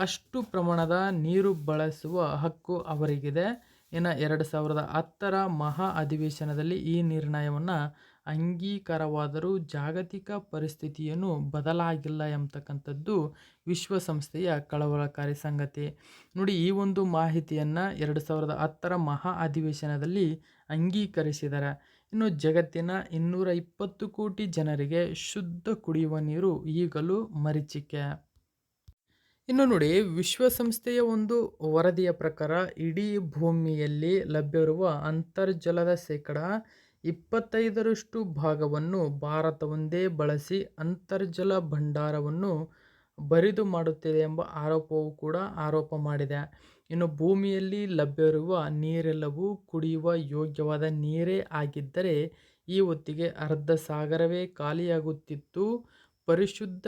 ಅಷ್ಟು ಪ್ರಮಾಣದ ನೀರು ಬಳಸುವ ಹಕ್ಕು ಅವರಿಗಿದೆ. ಇನ್ನು 2010ರ ಮಹಾ ಅಧಿವೇಶನದಲ್ಲಿ ಈ ನಿರ್ಣಯವನ್ನು ಅಂಗೀಕಾರವಾದರೂ ಜಾಗತಿಕ ಪರಿಸ್ಥಿತಿಯನ್ನು ಬದಲಾಗಿಲ್ಲ ಎಂಬತಕ್ಕಂಥದ್ದು ವಿಶ್ವಸಂಸ್ಥೆಯ ಕಳವಳಕಾರಿ ಸಂಗತಿ. ನೋಡಿ, ಈ ಒಂದು ಮಾಹಿತಿಯನ್ನು 2010ರ ಮಹಾ ಅಧಿವೇಶನದಲ್ಲಿ ಅಂಗೀಕರಿಸಿದ್ದಾರೆ. ಇನ್ನು ಜಗತ್ತಿನ 220 ಕೋಟಿ ಜನರಿಗೆ ಶುದ್ಧ ಕುಡಿಯುವ ನೀರು ಈಗಲೂ ಮರೀಚಿಕೆ. ಇನ್ನು ನೋಡಿ, ವಿಶ್ವಸಂಸ್ಥೆಯ ಒಂದು ವರದಿಯ ಪ್ರಕಾರ ಇಡೀ ಭೂಮಿಯಲ್ಲಿ ಲಭ್ಯವಿರುವ ಅಂತರ್ಜಲದ ಶೇಕಡ 25ರಷ್ಟು ಭಾಗವನ್ನು ಭಾರತವೊಂದೇ ಬಳಸಿ ಅಂತರ್ಜಲ ಭಂಡಾರವನ್ನು ಬರಿದು ಮಾಡುತ್ತಿದೆ ಎಂಬ ಆರೋಪವೂ ಕೂಡ ಆರೋಪ ಮಾಡಿದೆ. ಇನ್ನು ಭೂಮಿಯಲ್ಲಿ ಲಭ್ಯವಿರುವ ನೀರೆಲ್ಲವೂ ಕುಡಿಯುವ ಯೋಗ್ಯವಾದ ನೀರೇ ಆಗಿದ್ದರೆ ಈ ಹೊತ್ತಿಗೆ ಅರ್ಧ ಸಾಗರವೇ ಖಾಲಿಯಾಗುತ್ತಿತ್ತು. ಪರಿಶುದ್ಧ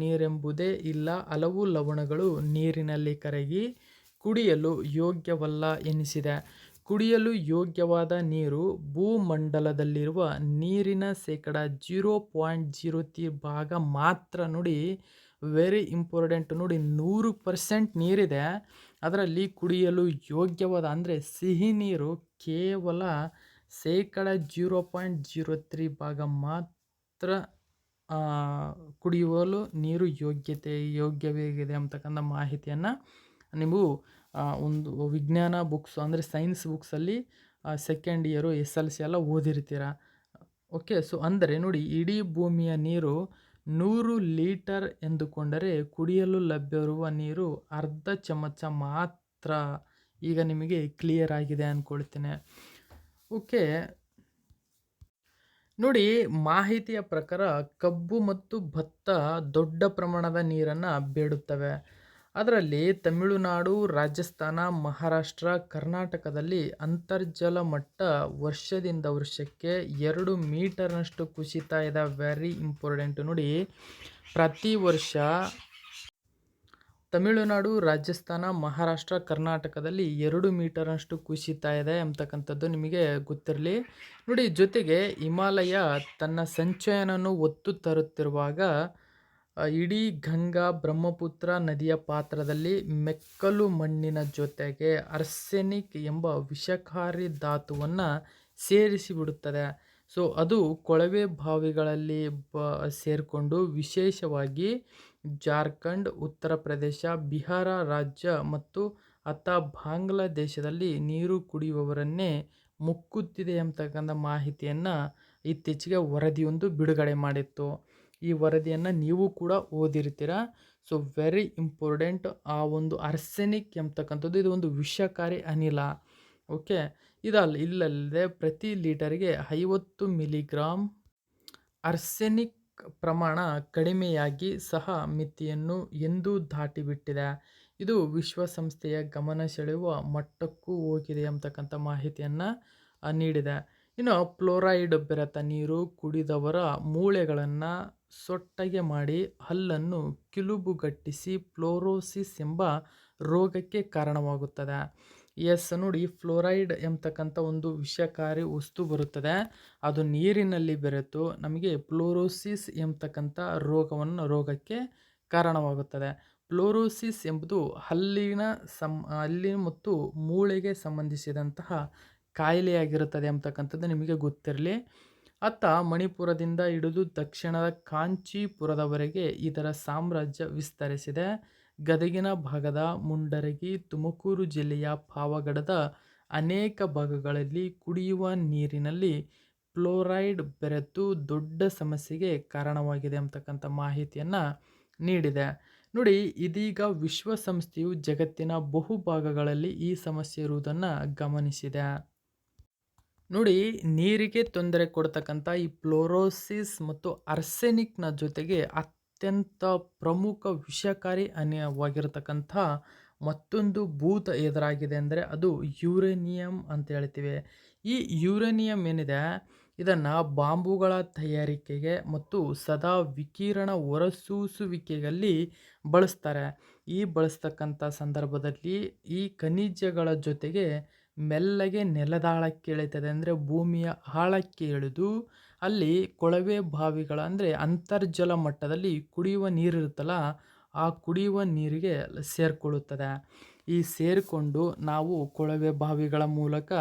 ನೀರೆಂಬುದೇ ಇಲ್ಲ. ಹಲವು ಲವಣಗಳು ನೀರಿನಲ್ಲಿ ಕರಗಿ ಕುಡಿಯಲು ಯೋಗ್ಯವಲ್ಲ ಎನಿಸಿದೆ. ಕುಡಿಯಲು ಯೋಗ್ಯವಾದ ನೀರು ಭೂಮಂಡಲದಲ್ಲಿರುವ ನೀರಿನ ಶೇಕಡ 0.03 ಭಾಗ ಮಾತ್ರ. ನೋಡಿ, ವೆರಿ ಇಂಪಾರ್ಟೆಂಟ್. ನೋಡಿ, 100% ನೀರಿದೆ, ಅದರಲ್ಲಿ ಕುಡಿಯಲು ಯೋಗ್ಯವಾದ ಅಂದರೆ ಸಿಹಿ ನೀರು ಕೇವಲ ಶೇಕಡ 0.03 ಭಾಗ ಮಾತ್ರ ಕುಡಿಯಲು ನೀರು ಯೋಗ್ಯವಾಗಿದೆ ಅಂತಕ್ಕಂಥ ಮಾಹಿತಿಯನ್ನು ನೀವು ಒಂದು ವಿಜ್ಞಾನ ಬುಕ್ಸ್ ಅಂದರೆ ಸೈನ್ಸ್ ಬುಕ್ಸಲ್ಲಿ ಸೆಕೆಂಡ್ ಇಯರು SLC ಎಲ್ಲ ಓದಿರ್ತೀರ. ಓಕೆ. ಸೊ ಅಂದರೆ ನೋಡಿ, ಇಡೀ ಭೂಮಿಯ ನೀರು 100 ಲೀಟರ್ ಎಂದುಕೊಂಡರೆ ಕುಡಿಯಲು ಲಭ್ಯವಿರುವ ನೀರು ಅರ್ಧ ಚಮಚ ಮಾತ್ರ. ಈಗ ನಿಮಗೆ ಕ್ಲಿಯರ್ ಆಗಿದೆ ಅಂದ್ಕೊಳ್ತೇನೆ. ಓಕೆ. ನೋಡಿ, ಮಾಹಿತಿಯ ಪ್ರಕಾರ ಕಬ್ಬು ಮತ್ತು ಭತ್ತ ದೊಡ್ಡ ಪ್ರಮಾಣದ ನೀರನ್ನು ಬೇಡುತ್ತವೆ. ಅದರಲ್ಲಿ ತಮಿಳುನಾಡು, ರಾಜಸ್ಥಾನ, ಮಹಾರಾಷ್ಟ್ರ, ಕರ್ನಾಟಕದಲ್ಲಿ ಅಂತರ್ಜಲ ಮಟ್ಟ ವರ್ಷದಿಂದ ವರ್ಷಕ್ಕೆ 2 ಮೀಟರ್ನಷ್ಟು ಕುಸಿತಾ ಇದೆ. Very important. ನೋಡಿ, ಪ್ರತಿ ವರ್ಷ ತಮಿಳುನಾಡು, ರಾಜಸ್ಥಾನ, ಮಹಾರಾಷ್ಟ್ರ, ಕರ್ನಾಟಕದಲ್ಲಿ 2 ಮೀಟರ್ನಷ್ಟು ಕುಸಿತಾ ಇದೆ ಎಂಬತಕ್ಕಂಥದ್ದು ನಿಮಗೆ ಗೊತ್ತಿರಲಿ. ನೋಡಿ, ಜೊತೆಗೆ ಹಿಮಾಲಯ ತನ್ನ ಸಂಚಯನವನ್ನು ಹೊತ್ತು ತರುತ್ತಿರುವಾಗ ಇಡೀ ಗಂಗಾ ಬ್ರಹ್ಮಪುತ್ರ ನದಿಯ ಪಾತ್ರದಲ್ಲಿ ಮೆಕ್ಕಲು ಮಣ್ಣಿನ ಜೊತೆಗೆ ಆರ್ಸೆನಿಕ್ ಎಂಬ ವಿಷಕಾರಿ ಧಾತುವನ್ನು ಸೇರಿಸಿಬಿಡುತ್ತದೆ. ಸೊ ಅದು ಕೊಳವೆ ಬಾವಿಗಳಲ್ಲಿ ಸೇರಿಕೊಂಡು ವಿಶೇಷವಾಗಿ ಜಾರ್ಖಂಡ್, ಉತ್ತರ ಪ್ರದೇಶ, ಬಿಹಾರ ರಾಜ್ಯ ಮತ್ತು ಬಾಂಗ್ಲಾದೇಶದಲ್ಲಿ ನೀರು ಕುಡಿಯುವವರನ್ನೇ ಮುಕ್ಕುತ್ತಿದೆ ಎಂಬತಕ್ಕಂಥ ಮಾಹಿತಿಯನ್ನು ಇತ್ತೀಚೆಗೆ ವರದಿಯೊಂದು ಬಿಡುಗಡೆ ಮಾಡಿತ್ತು. ಈ ವರದಿಯನ್ನು ನೀವು ಕೂಡ ಓದಿರ್ತೀರ. So very important. ಆ ಒಂದು ಆರ್ಸೆನಿಕ್ ಎಂಬತಕ್ಕಂಥದ್ದು ಇದು ಒಂದು ವಿಷಕಾರಿ ಅನಿಲ. ಓಕೆ. ಇಲ್ಲಲ್ಲದೆ ಪ್ರತಿ ಲೀಟರ್ಗೆ 50 ಮಿಲಿಗ್ರಾಮ್ ಆರ್ಸೆನಿಕ್ ಪ್ರಮಾಣ ಕಡಿಮೆಯಾಗಿ ಸಹ ಮಿತಿಯನ್ನು ಎಂದೂ ದಾಟಿಬಿಟ್ಟಿದೆ. ಇದು ವಿಶ್ವಸಂಸ್ಥೆಯ ಗಮನ ಸೆಳೆಯುವ ಮಟ್ಟಕ್ಕೂ ಹೋಗಿದೆ ಎಂಬತಕ್ಕಂಥ ಮಾಹಿತಿಯನ್ನು ನೀಡಿದೆ. ಇನ್ನು ಫ್ಲೋರೈಡ್ ಬೆರೆತ ನೀರು ಕುಡಿದವರ ಮೂಳೆಗಳನ್ನು ಸೊಟ್ಟಗೆ ಮಾಡಿ ಹಲ್ಲನ್ನು ಕಿಲುಬುಗಟ್ಟಿಸಿ ಫ್ಲೋರೋಸಿಸ್ ಎಂಬ ರೋಗಕ್ಕೆ ಕಾರಣವಾಗುತ್ತದೆ. ನೋಡಿ, ಫ್ಲೋರೈಡ್ ಎಂಬತಕ್ಕಂಥ ಒಂದು ವಿಷಕಾರಿ ವಸ್ತು ಬರುತ್ತದೆ, ಅದು ನೀರಿನಲ್ಲಿ ಬೆರೆತು ನಮಗೆ ಫ್ಲೋರೋಸಿಸ್ ಎಂಬತಕ್ಕಂಥ ರೋಗಕ್ಕೆ ಕಾರಣವಾಗುತ್ತದೆ. ಫ್ಲೋರೋಸಿಸ್ ಎಂಬುದು ಹಲ್ಲಿನ ಮತ್ತು ಮೂಳೆಗೆ ಸಂಬಂಧಿಸಿದಂತಹ ಕಾಯಿಲೆಯಾಗಿರುತ್ತದೆ ಎಂಬತಕ್ಕಂಥದ್ದು ನಿಮಗೆ ಗೊತ್ತಿರಲಿ. ಮಣಿಪುರದಿಂದ ಹಿಡಿದು ದಕ್ಷಿಣದ ಕಾಂಚೀಪುರದವರೆಗೆ ಇದರ ಸಾಮ್ರಾಜ್ಯ ವಿಸ್ತರಿಸಿದೆ. ಗದಗಿನ ಭಾಗದ ಮುಂಡರಗಿ, ತುಮಕೂರು ಜಿಲ್ಲೆಯ ಪಾವಗಡದ ಅನೇಕ ಭಾಗಗಳಲ್ಲಿ ಕುಡಿಯುವ ನೀರಿನಲ್ಲಿ ಫ್ಲೋರೈಡ್ ಬೆರೆತು ದೊಡ್ಡ ಸಮಸ್ಯೆಗೆ ಕಾರಣವಾಗಿದೆ ಎಂಬತಕ್ಕಂಥ ಮಾಹಿತಿಯನ್ನು ನೀಡಿದೆ. ನೋಡಿ, ಇದೀಗ ವಿಶ್ವಸಂಸ್ಥೆಯು ಜಗತ್ತಿನ ಬಹುಭಾಗಗಳಲ್ಲಿ ಈ ಸಮಸ್ಯೆ ಇರುವುದನ್ನು ಗಮನಿಸಿದೆ. ನೋಡಿ, ನೀರಿಗೆ ತೊಂದರೆ ಕೊಡ್ತಕ್ಕಂಥ ಈ ಫ್ಲೋರೋಸಿಸ್ ಮತ್ತು ಅರ್ಸೆನಿಕ್ನ ಜೊತೆಗೆ ಅತ್ಯಂತ ಪ್ರಮುಖ ವಿಷಕಾರಿ ಅನಿಲವಾಗಿರತಕ್ಕಂಥ ಮತ್ತೊಂದು ಭೂತ ಎದುರಾಗಿದೆ ಅಂದರೆ ಅದು ಯುರೇನಿಯಂ ಅಂತ ಹೇಳ್ತೀವಿ. ಈ ಯುರೇನಿಯಂ ಏನಿದೆ, ಇದನ್ನು ಬಾಂಬುಗಳ ತಯಾರಿಕೆಗೆ ಮತ್ತು ಸದಾ ವಿಕಿರಣ ಹೊರಸೂಸುವಿಕೆಯಲ್ಲಿ ಬಳಸ್ತಾರೆ. ಈ ಬಳಸ್ತಕ್ಕಂಥ ಸಂದರ್ಭದಲ್ಲಿ ಈ ಖನಿಜಗಳ ಜೊತೆಗೆ ಮೆಲ್ಲಗೆ ನೆಲದಾಳಕ್ಕೆ ಇಳಿತದೆ. ಅಂದರೆ ಭೂಮಿಯ ಆಳಕ್ಕೆ ಇಳಿದು ಅಲ್ಲಿ ಕೊಳವೆ ಬಾವಿಗಳ ಅಂದರೆ ಅಂತರ್ಜಲ ಮಟ್ಟದಲ್ಲಿ ಕುಡಿಯುವ ನೀರಿರುತ್ತಲ್ಲ, ಆ ಕುಡಿಯುವ ನೀರಿಗೆ ಸೇರಿಕೊಳ್ಳುತ್ತದೆ. ಈ ಸೇರಿಕೊಂಡು ನಾವು ಕೊಳವೆ ಬಾವಿಗಳ ಮೂಲಕ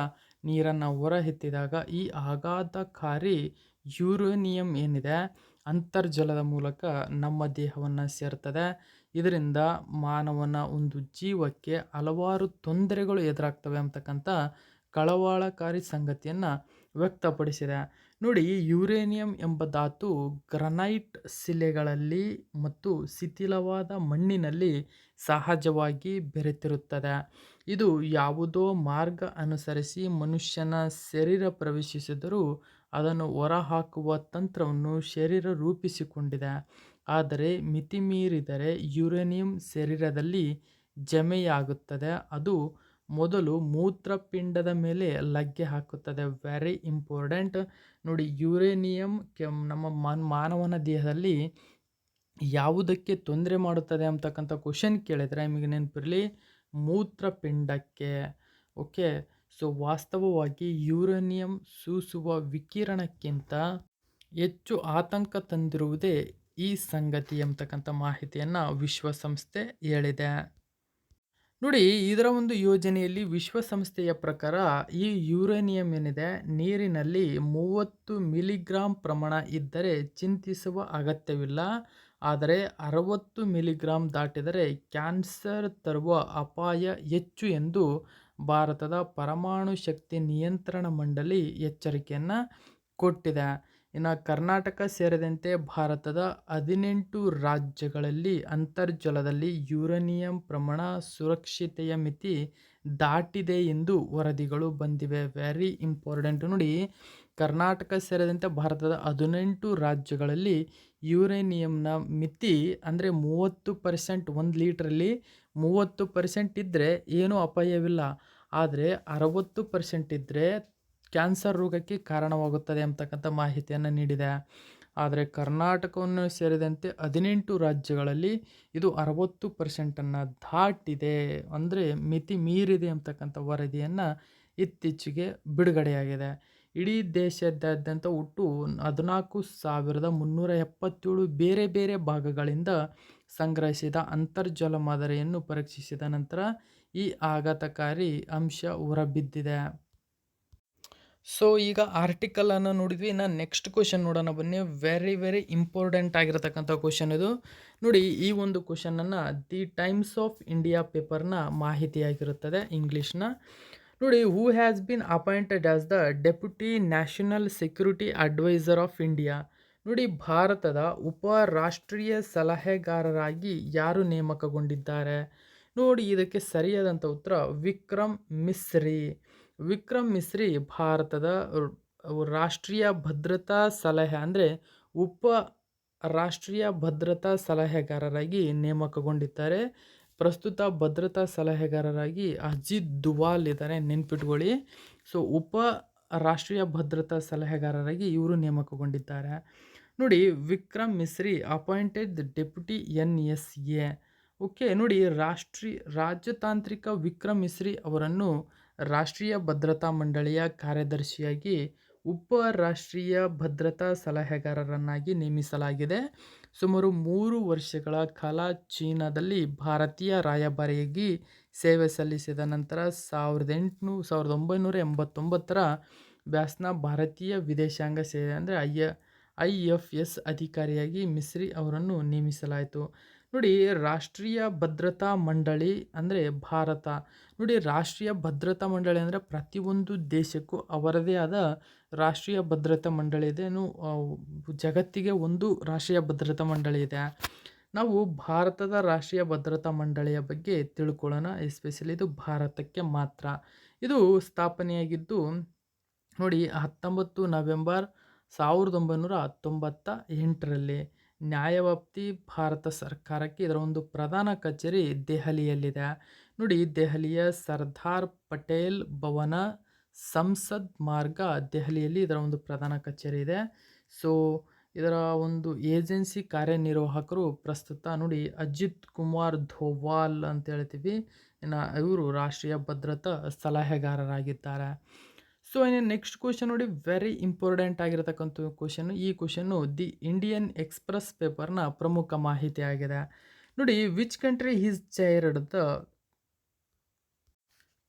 ನೀರನ್ನು ಹೊರಎತ್ತಿದಾಗ ಈ ಆಘಾತಕಾರಿ ಯುರೇನಿಯಂ ಏನಿದೆ ಅಂತರ್ಜಲದ ಮೂಲಕ ನಮ್ಮ ದೇಹವನ್ನು ಸೇರ್ತದೆ. ಇದರಿಂದ ಮಾನವನ ಒಂದು ಜೀವಕ್ಕೆ ಹಲವಾರು ತೊಂದರೆಗಳು ಎದುರಾಗ್ತವೆ ಅಂತಕ್ಕಂಥ ಕಳವಳಕಾರಿ ಸಂಗತಿಯನ್ನು ವ್ಯಕ್ತಪಡಿಸಿದೆ. ನೋಡಿ, ಯುರೇನಿಯಂ ಎಂಬ ಧಾತು ಗ್ರನೈಟ್ ಶಿಲೆಗಳಲ್ಲಿ ಮತ್ತು ಶಿಥಿಲವಾದ ಮಣ್ಣಿನಲ್ಲಿ ಸಹಜವಾಗಿ ಬೆರೆತಿರುತ್ತದೆ. ಇದು ಯಾವುದೋ ಮಾರ್ಗ ಅನುಸರಿಸಿ ಮನುಷ್ಯನ ಶರೀರ ಪ್ರವೇಶಿಸಿದರೂ ಅದನ್ನು ಹೊರಹಾಕುವ ತಂತ್ರವನ್ನು ಶರೀರ ರೂಪಿಸಿಕೊಂಡಿದೆ. ಆದರೆ ಮಿತಿಮೀರಿದರೆ ಯುರೇನಿಯಂ ಶರೀರದಲ್ಲಿ ಜಮೆಯಾಗುತ್ತದೆ. ಅದು ಮೊದಲು ಮೂತ್ರಪಿಂಡದ ಮೇಲೆ ಲಗ್ಗೆ ಹಾಕುತ್ತದೆ. Very important. ನೋಡಿ, ಯುರೇನಿಯಂ ನಮ್ಮ ಮಾನವನ ದೇಹದಲ್ಲಿ ಯಾವುದಕ್ಕೆ ತೊಂದರೆ ಮಾಡುತ್ತದೆ ಅಂತಕ್ಕಂಥ ಕ್ವಶನ್ ಕೇಳಿದರೆ ನಿಮಗೆ ನೆನಪಿರಲಿ, ಮೂತ್ರಪಿಂಡಕ್ಕೆ. ಓಕೆ, ಸೊ ವಾಸ್ತವವಾಗಿ ಯುರೇನಿಯಂ ಸೂಸುವ ವಿಕಿರಣಕ್ಕಿಂತ ಹೆಚ್ಚು ಆತಂಕ ತಂದಿರುವುದೇ ಈ ಸಂಗತಿ ಎಂಬತಕ್ಕಂಥ ಮಾಹಿತಿಯನ್ನು ವಿಶ್ವಸಂಸ್ಥೆ ಹೇಳಿದೆ. ನೋಡಿ, ಇದರ ಒಂದು ಯೋಜನೆಯಲ್ಲಿ ವಿಶ್ವಸಂಸ್ಥೆಯ ಪ್ರಕಾರ ಈ ಯುರೇನಿಯಂ ಏನಿದೆ ನೀರಿನಲ್ಲಿ 30 ಮಿಲಿಗ್ರಾಂ ಪ್ರಮಾಣ ಇದ್ದರೆ ಚಿಂತಿಸುವ ಅಗತ್ಯವಿಲ್ಲ. ಆದರೆ 60 ಮಿಲಿಗ್ರಾಂ ದಾಟಿದರೆ ಕ್ಯಾನ್ಸರ್ ತರುವ ಅಪಾಯ ಹೆಚ್ಚು ಎಂದು ಭಾರತದ ಪರಮಾಣು ಶಕ್ತಿ ನಿಯಂತ್ರಣ ಮಂಡಳಿ ಎಚ್ಚರಿಕೆಯನ್ನು ಕೊಟ್ಟಿದೆ. ಇನ್ನು ಕರ್ನಾಟಕ ಸೇರಿದಂತೆ ಭಾರತದ 18 ರಾಜ್ಯಗಳಲ್ಲಿ ಅಂತರ್ಜಲದಲ್ಲಿ ಯುರೇನಿಯಂ ಪ್ರಮಾಣ ಸುರಕ್ಷತೆಯ ಮಿತಿ ದಾಟಿದೆ ಎಂದು ವರದಿಗಳು ಬಂದಿವೆ. Very important. ನೋಡಿ, ಕರ್ನಾಟಕ ಸೇರಿದಂತೆ ಭಾರತದ 18 ರಾಜ್ಯಗಳಲ್ಲಿ ಯುರೇನಿಯಂನ ಮಿತಿ ಅಂದರೆ 30%. 1 ಲೀಟ್ರಲ್ಲಿ 30% ಇದ್ದರೆ ಏನೂ ಅಪಾಯವಿಲ್ಲ. ಆದರೆ 60% ಇದ್ದರೆ ಕ್ಯಾನ್ಸರ್ ರೋಗಕ್ಕೆ ಕಾರಣವಾಗುತ್ತದೆ ಅಂತಕ್ಕಂಥ ಮಾಹಿತಿಯನ್ನು ನೀಡಿದೆ. ಆದರೆ ಕರ್ನಾಟಕವನ್ನು ಸೇರಿದಂತೆ 18 ರಾಜ್ಯಗಳಲ್ಲಿ ಇದು 60%ಅನ್ನು ದಾಟಿದೆ, ಅಂದರೆ ಮಿತಿ ಮೀರಿದೆ ಅಂತಕ್ಕಂಥ ವರದಿಯನ್ನು ಇತ್ತೀಚೆಗೆ ಬಿಡುಗಡೆಯಾಗಿದೆ. ಇಡೀ ದೇಶದಾದ್ಯಂತ ಒಟ್ಟು 14,377 ಬೇರೆ ಬೇರೆ ಭಾಗಗಳಿಂದ ಸಂಗ್ರಹಿಸಿದ ಅಂತರ್ಜಲ ಮಾದರಿಯನ್ನು ಪರೀಕ್ಷಿಸಿದ ನಂತರ ಈ ಆಘಾತಕಾರಿ ಅಂಶ ಹೊರಬಿದ್ದಿದೆ. ಸೊ ಈಗ ಆರ್ಟಿಕಲನ್ನು ನೋಡಿದ್ವಿ. ನಾನು ನೆಕ್ಸ್ಟ್ ಕ್ವಶನ್ ನೋಡೋಣ ಬನ್ನಿ. ವೆರಿ ವೆರಿ ಇಂಪಾರ್ಟೆಂಟ್ ಆಗಿರತಕ್ಕಂಥ ಕ್ವಶನ್ ಇದು. ನೋಡಿ, ಈ ಒಂದು ಕ್ವಶನನ್ನು ದಿ ಟೈಮ್ಸ್ ಆಫ್ ಇಂಡಿಯಾ ಪೇಪರ್ನ ಮಾಹಿತಿಯಾಗಿರುತ್ತದೆ ಇಂಗ್ಲೀಷ್ನ. ನೋಡಿ, who has been appointed as the deputy national security advisor of India. ನೋಡಿ, ಭಾರತದ ಉಪ ರಾಷ್ಟ್ರೀಯ ಸಲಹೆಗಾರರಾಗಿ ಯಾರು ನೇಮಕಗೊಂಡಿದ್ದಾರೆ? ನೋಡಿ, ಇದಕ್ಕೆ ಸರಿಯಾದಂಥ ಉತ್ತರ ವಿಕ್ರಮ್ ಮಿಸ್ರಿ. ವಿಕ್ರಮ್ ಮಿಸ್ರಿ ಭಾರತದ ರಾಷ್ಟ್ರೀಯ ಭದ್ರತಾ ಸಲಹೆ ಅಂದರೆ ಉಪ ರಾಷ್ಟ್ರೀಯ ಭದ್ರತಾ ಸಲಹೆಗಾರರಾಗಿ ನೇಮಕಗೊಂಡಿದ್ದಾರೆ. ಪ್ರಸ್ತುತ ಭದ್ರತಾ ಸಲಹೆಗಾರರಾಗಿ ಅಜಿತ್ ದುವಾಲ್ ಇದ್ದಾರೆ, ನೆನ್ಪಿಟ್ಕೊಳ್ಳಿ. ಸೊ ಉಪ ರಾಷ್ಟ್ರೀಯ ಭದ್ರತಾ ಸಲಹೆಗಾರರಾಗಿ ಇವರು ನೇಮಕಗೊಂಡಿದ್ದಾರೆ. ನೋಡಿ, Vikram Misri appointed deputy NSA. Okay, ನೋಡಿ, ರಾಜತಾಂತ್ರಿಕ ವಿಕ್ರಮ್ ಮಿಸ್ರಿ ಅವರನ್ನು ರಾಷ್ಟ್ರೀಯ ಭದ್ರತಾ ಮಂಡಳಿಯ ಕಾರ್ಯದರ್ಶಿಯಾಗಿ ಉಪ ರಾಷ್ಟ್ರೀಯ ಭದ್ರತಾ ಸಲಹೆಗಾರರನ್ನಾಗಿ ನೇಮಿಸಲಾಗಿದೆ. ಸುಮಾರು 3 ವರ್ಷಗಳ ಕಾಲ ಚೀನಾದಲ್ಲಿ ಭಾರತೀಯ ರಾಯಭಾರಿಯಾಗಿ ಸೇವೆ ಸಲ್ಲಿಸಿದ ನಂತರ 1989ರ ಬ್ಯಾಸ್ನ ಭಾರತೀಯ ವಿದೇಶಾಂಗ ಸೇವೆ ಅಂದರೆ IFS ಅಧಿಕಾರಿಯಾಗಿ ಮಿಸ್ರಿ ಅವರನ್ನು ನೇಮಿಸಲಾಯಿತು. ನೋಡಿ, ರಾಷ್ಟ್ರೀಯ ಭದ್ರತಾ ಮಂಡಳಿ ಅಂದರೆ ಭಾರತ. ನೋಡಿ, ರಾಷ್ಟ್ರೀಯ ಭದ್ರತಾ ಮಂಡಳಿ ಅಂದರೆ ಪ್ರತಿಯೊಂದು ದೇಶಕ್ಕೂ ಅವರದೇ ಆದ ರಾಷ್ಟ್ರೀಯ ಭದ್ರತಾ ಮಂಡಳಿ ಇದೆ. ಜಗತ್ತಿಗೆ ಒಂದು ರಾಷ್ಟ್ರೀಯ ಭದ್ರತಾ ಮಂಡಳಿ ಇದೆ. ನಾವು ಭಾರತದ ರಾಷ್ಟ್ರೀಯ ಭದ್ರತಾ ಮಂಡಳಿಯ ಬಗ್ಗೆ ತಿಳ್ಕೊಳ್ಳೋಣ. ಎಸ್ಪೆಷಲಿ ಇದು ಭಾರತಕ್ಕೆ ಮಾತ್ರ. ಇದು ಸ್ಥಾಪನೆಯಾಗಿದ್ದು ನೋಡಿ 19 ನವೆಂಬರ್ 1998ರಲ್ಲಿ. ನ್ಯಾಯವ್ಯಾಪ್ತಿ ಭಾರತ ಸರ್ಕಾರಕ್ಕೆ ಇದರ ಒಂದು ಪ್ರಧಾನ ಕಚೇರಿ ದೆಹಲಿಯಲ್ಲಿದೆ. ನೋಡಿ ದೆಹಲಿಯ ಸರ್ದಾರ್ ಪಟೇಲ್ ಭವನ, ಸಂಸದ್ ಮಾರ್ಗ, ದೆಹಲಿಯಲ್ಲಿ ಇದರ ಒಂದು ಪ್ರಧಾನ ಕಚೇರಿ ಇದೆ. ಸೊ ಇದರ ಒಂದು ಏಜೆನ್ಸಿ ಕಾರ್ಯನಿರ್ವಾಹಕರು ಪ್ರಸ್ತುತ ನೋಡಿ ಅಜಿತ್ ಕುಮಾರ್ ಧೋವಾಲ್ ಅಂತ ಹೇಳ್ತೀವಿ. ಇವರು ರಾಷ್ಟ್ರೀಯ ಭದ್ರತಾ ಸಲಹೆಗಾರರಾಗಿದ್ದಾರೆ. ಸೊ ಇನ್ನು ನೆಕ್ಸ್ಟ್ ಕ್ವಶನ್ ನೋಡಿ, ವೆರಿ ಇಂಪಾರ್ಟೆಂಟ್ ಆಗಿರತಕ್ಕಂಥ ಕ್ವಶನ್. ಈ ಕ್ವಶನ್ನು ದಿ ಇಂಡಿಯನ್ ಎಕ್ಸ್‌ಪ್ರೆಸ್ ಪೇಪರ್ನ ಪ್ರಮುಖ ಮಾಹಿತಿ ಆಗಿದೆ. ನೋಡಿ, which country is chaired the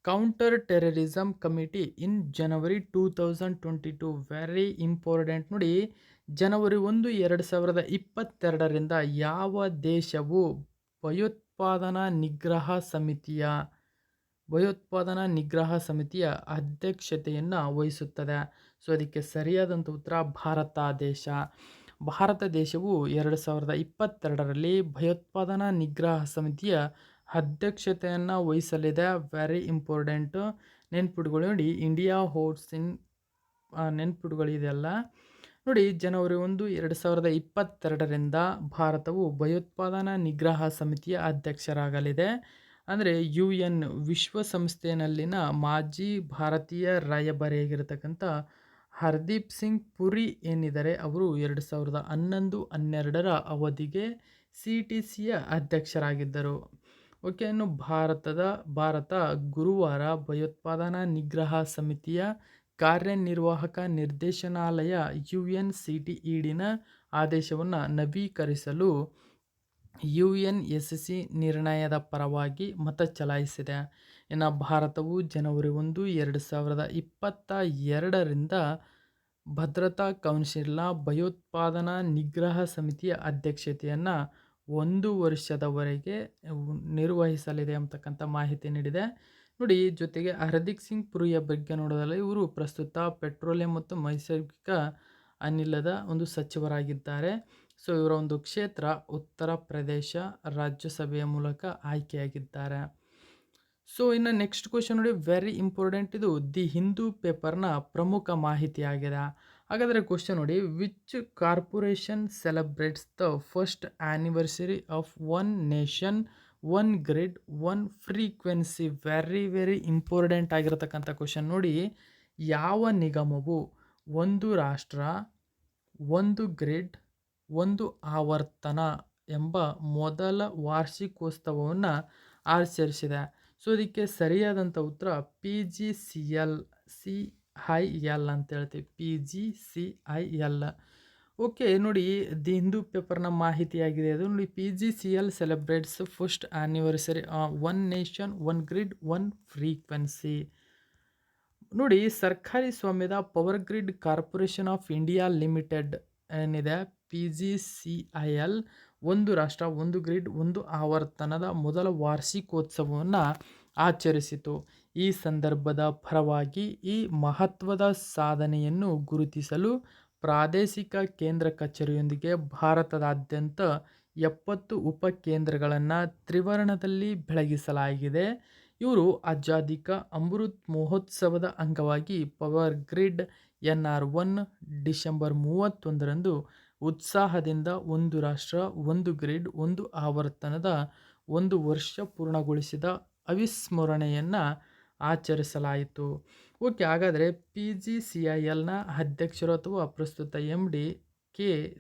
counter terrorism committee in January 2022? Very important. ನೋಡಿ, ಜನವರಿ 1, 2022ರಿಂದ ಯಾವ ದೇಶವು ಭಯೋತ್ಪಾದನಾ ನಿಗ್ರಹ ಸಮಿತಿಯ ಅಧ್ಯಕ್ಷತೆಯನ್ನು ವಹಿಸುತ್ತದೆ? ಸೊ ಅದಕ್ಕೆ ಸರಿಯಾದಂಥ ಉತ್ತರ ಭಾರತ ದೇಶ. ಭಾರತ ದೇಶವು 2022ರಲ್ಲಿ ಭಯೋತ್ಪಾದನಾ ನಿಗ್ರಹ ಸಮಿತಿಯ ಅಧ್ಯಕ್ಷತೆಯನ್ನು ವಹಿಸಲಿದೆ. ವೆರಿ ಇಂಪಾರ್ಟೆಂಟು, ನೆನ್ಪಿಟ್ಕೊಳ್ಳಿ. ನೋಡಿ, ಇಂಡಿಯಾ ಹೋಲ್ಡ್ಸ್ ಇನ್ ನೆನ್ಪಿಟ್ಕೊಳ್ಳಿದೆಲ್ಲ. ನೋಡಿ, ಜನವರಿ 1, 2022ರಿಂದ ಭಾರತವು ಭಯೋತ್ಪಾದನಾ ನಿಗ್ರಹ ಸಮಿತಿಯ ಅಧ್ಯಕ್ಷರಾಗಲಿದೆ. ಅಂದರೆ UN ವಿಶ್ವಸಂಸ್ಥೆಯಲ್ಲಿನ ಮಾಜಿ ಭಾರತೀಯ ರಾಯಭಾರಿಯಾಗಿರ್ತಕ್ಕಂಥ ಹರ್ದೀಪ್ ಸಿಂಗ್ ಪುರಿ ಏನಿದ್ದಾರೆ, ಅವರು 2011-12ರ ಅವಧಿಗೆ CTCಯ ಅಧ್ಯಕ್ಷರಾಗಿದ್ದರು. ಓಕೆ, ಇನ್ನು ಭಾರತ ಗುರುವಾರ ಭಯೋತ್ಪಾದನಾ ನಿಗ್ರಹ ಸಮಿತಿಯ ಕಾರ್ಯನಿರ್ವಾಹಕ ನಿರ್ದೇಶನಾಲಯ UNCTEDನ ಆದೇಶವನ್ನು ನವೀಕರಿಸಲು UNSC ನಿರ್ಣಯದ ಪರವಾಗಿ ಮತ ಚಲಾಯಿಸಿದೆ. ಇನ್ನು ಭಾರತವು ಜನವರಿ 1, 2022ರಿಂದ ಭದ್ರತಾ ಕೌನ್ಸಿಲ್ನ ಭಯೋತ್ಪಾದನಾ ನಿಗ್ರಹ ಸಮಿತಿಯ ಅಧ್ಯಕ್ಷತೆಯನ್ನು 1 ವರ್ಷದವರೆಗೆ ನಿರ್ವಹಿಸಲಿದೆ ಅಂತಕ್ಕಂಥ ಮಾಹಿತಿ ನೀಡಿದೆ. ನೋಡಿ, ಜೊತೆಗೆ ಹರ್ದೀಪ್ ಸಿಂಗ್ ಪುರಿಯ ಬಗ್ಗೆ ನೋಡೋದಾದರೆ, ಇವರು ಪ್ರಸ್ತುತ ಪೆಟ್ರೋಲಿಯಂ ಮತ್ತು ನೈಸರ್ಗಿಕ ಅನಿಲದ ಒಂದು ಸಚಿವರಾಗಿದ್ದಾರೆ. ಸೊ ಇವರ ಒಂದು ಕ್ಷೇತ್ರ ಉತ್ತರ ಪ್ರದೇಶ ರಾಜ್ಯಸಭೆಯ ಮೂಲಕ ಆಯ್ಕೆಯಾಗಿದ್ದಾರೆ. ಸೊ ಇನ್ನು ನೆಕ್ಸ್ಟ್ ಕ್ವಶನ್ ನೋಡಿ, ವೆರಿ ಇಂಪಾರ್ಟೆಂಟ್. ಇದು ದಿ ಹಿಂದೂ ಪೇಪರ್ನ ಪ್ರಮುಖ ಮಾಹಿತಿ ಆಗಿದೆ. ಹಾಗಾದರೆ ಕ್ವಶನ್ ನೋಡಿ, which corporation celebrates the first anniversary of one nation one grid one frequency? Very important ಆಗಿರತಕ್ಕಂಥ ಕ್ವಶನ್. ನೋಡಿ, ಯಾವ ನಿಗಮವು ಒಂದು ರಾಷ್ಟ್ರ, ಒಂದು ಗ್ರಿಡ್, ಒಂದು ಆವರ್ತನ ಎಂಬ ಮೊದಲ ವಾರ್ಷಿಕೋತ್ಸವವನ್ನು ಆಚರಿಸಿದೆ? ಸೊ ಇದಕ್ಕೆ ಸರಿಯಾದಂಥ ಉತ್ತರ PGCL ಅಂತ ಹೇಳ್ತೀವಿ. PGCIL. ಓಕೆ, ನೋಡಿ, ದಿ ಹಿಂದೂ ಪೇಪರ್ನ ಮಾಹಿತಿಯಾಗಿದೆ ಅದು. ನೋಡಿ, PGCL celebrates first anniversary one nation one grid one frequency. ನೋಡಿ, ಸರ್ಕಾರಿ ಸ್ವಾಮ್ಯದ power grid corporation of India limited ಏನಿದೆ, PGCIL, ಒಂದು ರಾಷ್ಟ್ರ, ಒಂದು ಗ್ರಿಡ್, ಒಂದು ಆವರ್ತನದ ಮೊದಲ ವಾರ್ಷಿಕೋತ್ಸವವನ್ನು ಆಚರಿಸಿತು. ಈ ಸಂದರ್ಭದ ಪರವಾಗಿ ಈ ಮಹತ್ವದ ಸಾಧನೆಯನ್ನು ಗುರುತಿಸಲು ಪ್ರಾದೇಶಿಕ ಕೇಂದ್ರ ಕಚೇರಿಯೊಂದಿಗೆ ಭಾರತದಾದ್ಯಂತ 70 ಉಪಕೇಂದ್ರಗಳನ್ನು ತ್ರಿವರ್ಣದಲ್ಲಿ ಬೆಳಗಿಸಲಾಗಿದೆ. ಇವರು ಆಜಾದಿ ಕಾ ಅಮೃತ್ ಮಹೋತ್ಸವದ ಅಂಗವಾಗಿ ಪವರ್ ಗ್ರಿಡ್ NR1 ಡಿಸೆಂಬರ್ 31ರಂದು ಉತ್ಸಾಹದಿಂದ ಒಂದು ರಾಷ್ಟ್ರ, ಒಂದು ಗ್ರಿಡ್, ಒಂದು ಆವರ್ತನದ 1 ವರ್ಷ ಪೂರ್ಣಗೊಳಿಸಿದ ಅವಿಸ್ಮರಣೆಯನ್ನು ಆಚರಿಸಲಾಯಿತು. ಓಕೆ, ಹಾಗಾದರೆ PGCILನ ಅಧ್ಯಕ್ಷರು ಅಥವಾ ಪ್ರಸ್ತುತ MD K.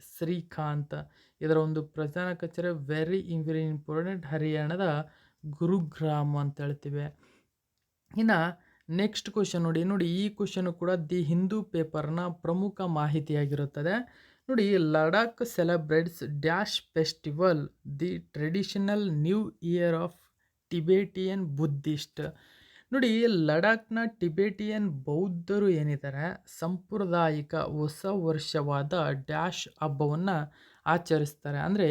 ಶ್ರೀಕಾಂತ್. ಇದರ ಒಂದು ಪ್ರಧಾನ ಕಚೇರಿ ವೆರಿ ಇಂಪಾರ್ಟೆಂಟ್, ಹರಿಯಾಣದ ಗುರುಗ್ರಾಮ್ ಅಂತ ಹೇಳ್ತೀವಿ. ಇನ್ನು ನೆಕ್ಸ್ಟ್ ಕ್ವಶನ್ ನೋಡಿ, ಈ ಕ್ವಶನು ಕೂಡ ದಿ ಹಿಂದೂ ಪೇಪರ್ನ ಪ್ರಮುಖ ಮಾಹಿತಿಯಾಗಿರುತ್ತದೆ. ನೋಡಿ, Ladakh celebrates dash festival, the traditional new year of Tibetan Buddhist. ನೋಡಿ, ಲಡಾಖ್ನ ಟಿಬೇಟಿಯನ್ ಬೌದ್ಧರು ಏನಿದ್ದಾರೆ, ಸಾಂಪ್ರದಾಯಿಕ ಹೊಸ ವರ್ಷವಾದ ಡ್ಯಾಶ್ ಹಬ್ಬವನ್ನು ಆಚರಿಸ್ತಾರೆ. ಅಂದರೆ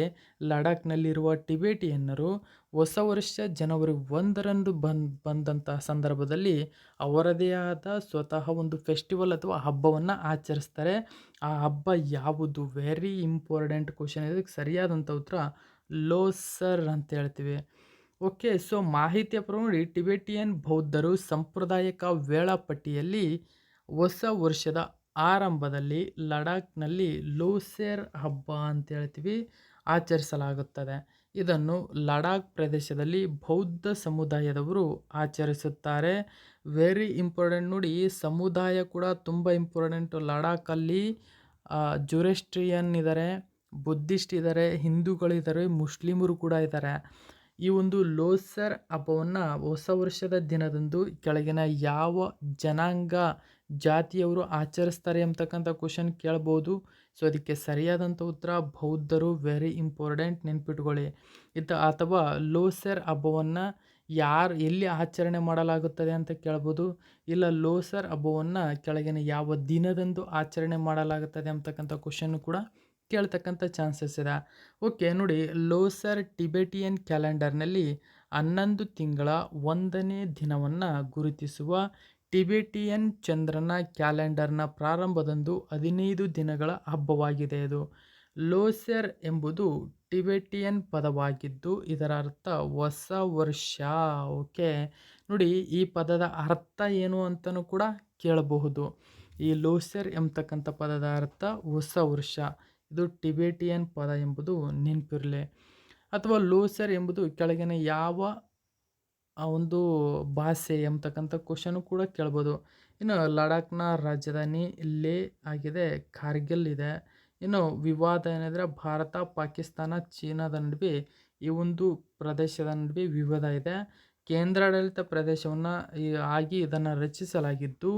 ಲಡಾಖ್ನಲ್ಲಿರುವ ಟಿಬೇಟಿಯನ್ನರು ಹೊಸ ವರ್ಷ ಜನವರಿ 1ರಂದು ಬಂದಂಥ ಸಂದರ್ಭದಲ್ಲಿ ಅವರದೇ ಆದ ಸ್ವತಃ ಒಂದು ಫೆಸ್ಟಿವಲ್ ಅಥವಾ ಹಬ್ಬವನ್ನು ಆಚರಿಸ್ತಾರೆ. ಆ ಹಬ್ಬ ಯಾವುದು? Very important question. ಇದಕ್ಕೆ ಸರಿಯಾದಂಥ ಉತ್ತರ ಲೋಸರ್ ಅಂತ ಹೇಳ್ತೀವಿ. ಓಕೆ. ಸೊ ಮಾಹಿತಿಯ ಪ್ರಕಾರ ನೋಡಿ ಟಿಬೆಟಿಯನ್ ಬೌದ್ಧರು ಸಾಂಪ್ರದಾಯಿಕ ವೇಳಾಪಟ್ಟಿಯಲ್ಲಿ ಹೊಸ ವರ್ಷದ ಆರಂಭದಲ್ಲಿ ಲಡಾಖ್‌ನಲ್ಲಿ ಲೋಸೆರ್ ಹಬ್ಬ ಅಂತ ಹೇಳ್ತೀವಿ ಆಚರಿಸಲಾಗುತ್ತದೆ. ಇದನ್ನು ಲಡಾಖ್ ಪ್ರದೇಶದಲ್ಲಿ ಬೌದ್ಧ ಸಮುದಾಯದವರು ಆಚರಿಸುತ್ತಾರೆ. ವೆರಿ ಇಂಪಾರ್ಟೆಂಟ್ ನೋಡಿ, ಸಮುದಾಯ ಕೂಡ ತುಂಬ ಇಂಪಾರ್ಟೆಂಟು. ಲಡಾಖಲ್ಲಿ ಜೊರಾಸ್ಟ್ರಿಯನ್ ಇದ್ದಾರೆ, ಬುದ್ಧಿಸ್ಟ್ ಇದ್ದಾರೆ, ಹಿಂದೂಗಳಿದ್ದಾರೆ, ಮುಸ್ಲಿಮರು ಕೂಡ ಇದ್ದಾರೆ. ಈ ಒಂದು ಲೋಸರ್ ಹಬ್ಬವನ್ನು ಹೊಸ ವರ್ಷದ ದಿನದಂದು ಕೆಳಗಿನ ಯಾವ ಜನಾಂಗ ಜಾತಿಯವರು ಆಚರಿಸ್ತಾರೆ ಅಂತಕ್ಕಂಥ ಕ್ವಶನ್ ಕೇಳ್ಬೋದು. ಸೊ ಅದಕ್ಕೆ ಸರಿಯಾದಂಥ ಉತ್ತರ ಬೌದ್ಧರು. ವೆರಿ ಇಂಪಾರ್ಟೆಂಟ್, ನೆನ್ಪಿಟ್ಕೊಳ್ಳಿ. ಅಥವಾ ಲೋಸರ್ ಹಬ್ಬವನ್ನು ಎಲ್ಲಿ ಆಚರಣೆ ಮಾಡಲಾಗುತ್ತದೆ ಅಂತ ಕೇಳ್ಬೋದು. ಇಲ್ಲ ಲೋಸರ್ ಹಬ್ಬವನ್ನು ಕೆಳಗಿನ ಯಾವ ದಿನದಂದು ಆಚರಣೆ ಮಾಡಲಾಗುತ್ತದೆ ಅಂತಕ್ಕಂಥ ಕ್ವಶನ್ ಕೂಡ ಕೇಳ್ತಕ್ಕಂಥ ಚಾನ್ಸಸ್ ಇದೆ. ಓಕೆ ನೋಡಿ, ಲೋಸರ್ ಟಿಬೆಟಿಯನ್ ಕ್ಯಾಲೆಂಡರ್ನಲ್ಲಿ 11 ತಿಂಗಳ 1ನೇ ದಿನವನ್ನು ಗುರುತಿಸುವ ಟಿಬೆಟಿಯನ್ ಚಂದ್ರನ ಕ್ಯಾಲೆಂಡರ್ನ ಪ್ರಾರಂಭದಂದು 15 ದಿನಗಳ ಹಬ್ಬವಾಗಿದೆ ಇದು. ಲೋಸೆರ್ ಎಂಬುದು ಟಿಬೆಟಿಯನ್ ಪದವಾಗಿದ್ದು ಇದರ ಅರ್ಥ ಹೊಸ ವರ್ಷ. ಓಕೆ ನೋಡಿ, ಈ ಪದದ ಅರ್ಥ ಏನು ಅಂತಲೂ ಕೂಡ ಕೇಳಬಹುದು. ಈ ಲೋಸೆರ್ ಎಂಬತಕ್ಕಂಥ ಪದದ ಅರ್ಥ ಹೊಸ ವರ್ಷ. ಇದು ಟಿಬೆಟಿಯನ್ ಪದ ಎಂಬುದು ನೆನಪಿರಲಿ. ಅಥವಾ ಲೋಸರ್ ಎಂಬುದು ಕೆಳಗಿನ ಯಾವ ಒಂದು ಭಾಷೆ ಎಂಬತಕ್ಕಂಥ ಕ್ವಶನು ಕೂಡ ಕೇಳ್ಬೋದು. ಇನ್ನು ಲಡಾಖ್ನ ರಾಜಧಾನಿ ಲೇ ಆಗಿದೆ, ಕಾರ್ಗಿಲ್ ಇದೆ. ಇನ್ನು ವಿವಾದ ಏನೆಂದರೆ ಭಾರತ, ಪಾಕಿಸ್ತಾನ, ಚೀನಾದ ನಡುವೆ ಈ ಒಂದು ಪ್ರದೇಶದ ನಡುವೆ ವಿವಾದ ಇದೆ. ಕೇಂದ್ರಾಡಳಿತ ಪ್ರದೇಶವನ್ನು ಆಗಿ ಇದನ್ನು ರಚಿಸಲಾಗಿದ್ದು,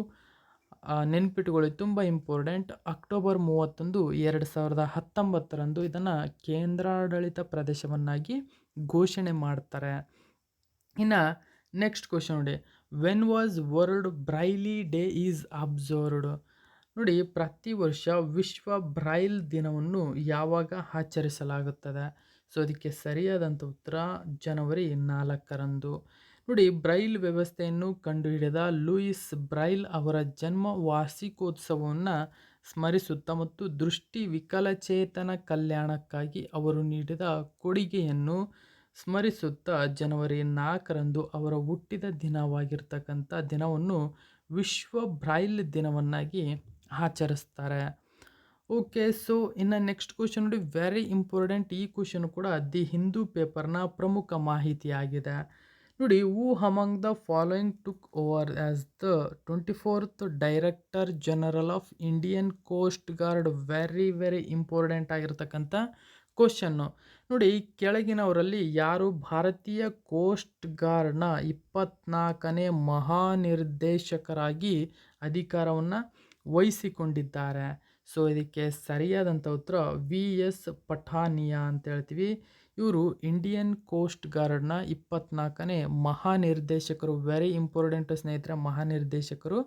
ನೆನ್ಪಿಟ್ಕೊಳ್ಳಿ ತುಂಬ ಇಂಪಾರ್ಟೆಂಟ್, ಅಕ್ಟೋಬರ್ 31, 2019ರಂದು ಇದನ್ನು ಕೇಂದ್ರಾಡಳಿತ ಪ್ರದೇಶವನ್ನಾಗಿ ಘೋಷಣೆ ಮಾಡ್ತಾರೆ. ಇನ್ನು ನೆಕ್ಸ್ಟ್ ಕ್ವಶನ್ ನೋಡಿ, when was world Braille day is observed? ನೋಡಿ, ಪ್ರತಿ ವರ್ಷ ವಿಶ್ವ ಬ್ರೈಲ್ ದಿನವನ್ನು ಯಾವಾಗ ಆಚರಿಸಲಾಗುತ್ತದೆ? ಸೊ ಅದಕ್ಕೆ ಸರಿಯಾದಂಥ ಉತ್ತರ ಜನವರಿ 4ರಂದು. ನೋಡಿ, ಬ್ರೈಲ್ ವ್ಯವಸ್ಥೆಯನ್ನು ಕಂಡುಹಿಡಿದ ಲೂಯಿಸ್ ಬ್ರೈಲ್ ಅವರ ಜನ್ಮ ವಾರ್ಷಿಕೋತ್ಸವವನ್ನು ಸ್ಮರಿಸುತ್ತಾ ಮತ್ತು ದೃಷ್ಟಿ ವಿಕಲಚೇತನ ಕಲ್ಯಾಣಕ್ಕಾಗಿ ಅವರು ನೀಡಿದ ಕೊಡುಗೆಯನ್ನು ಸ್ಮರಿಸುತ್ತಾ ಜನವರಿ 4ರಂದು ಅವರ ಹುಟ್ಟಿದ ದಿನವಾಗಿರ್ತಕ್ಕಂಥ ದಿನವನ್ನು ವಿಶ್ವ ಬ್ರೈಲ್ ದಿನವನ್ನಾಗಿ ಆಚರಿಸ್ತಾರೆ. ಓಕೆ. ಸೊ ಇನ್ನು ನೆಕ್ಸ್ಟ್ ಕ್ವಶನ್ ನೋಡಿ, ವೆರಿ ಇಂಪಾರ್ಟೆಂಟ್. ಈ ಕ್ವಶನ್ ಕೂಡ ದಿ ಹಿಂದೂ ಪೇಪರ್ನ ಪ್ರಮುಖ ಮಾಹಿತಿಯಾಗಿದೆ. ನೋಡಿ, who among the following took over as the 24th director general of Indian coast guard? Very very important ಆಗಿರ್ತಕ್ಕಂಥ ಕ್ವಶನ್ನು. ನೋಡಿ, ಕೆಳಗಿನವರಲ್ಲಿ ಯಾರು ಭಾರತೀಯ ಕೋಸ್ಟ್ ಗಾರ್ಡ್ನ 24ನೇ ಮಹಾನಿರ್ದೇಶಕರಾಗಿ ಅಧಿಕಾರವನ್ನು ವಹಿಸಿಕೊಂಡಿದ್ದಾರೆ? ಸೊ ಇದಕ್ಕೆ ಸರಿಯಾದಂಥ ಉತ್ತರ VS ಪಠಾನಿಯಾ ಅಂತ ಹೇಳ್ತೀವಿ. ಇವರು ಇಂಡಿಯನ್ ಕೋಸ್ಟ್ ಗಾರ್ಡ್ನ 24ನೇ ಮಹಾನಿರ್ದೇಶಕರು. ವೆರಿ ಇಂಪಾರ್ಟೆಂಟ್ ಸ್ನೇಹಿತರೆ, ಮಹಾನಿರ್ದೇಶಕರು.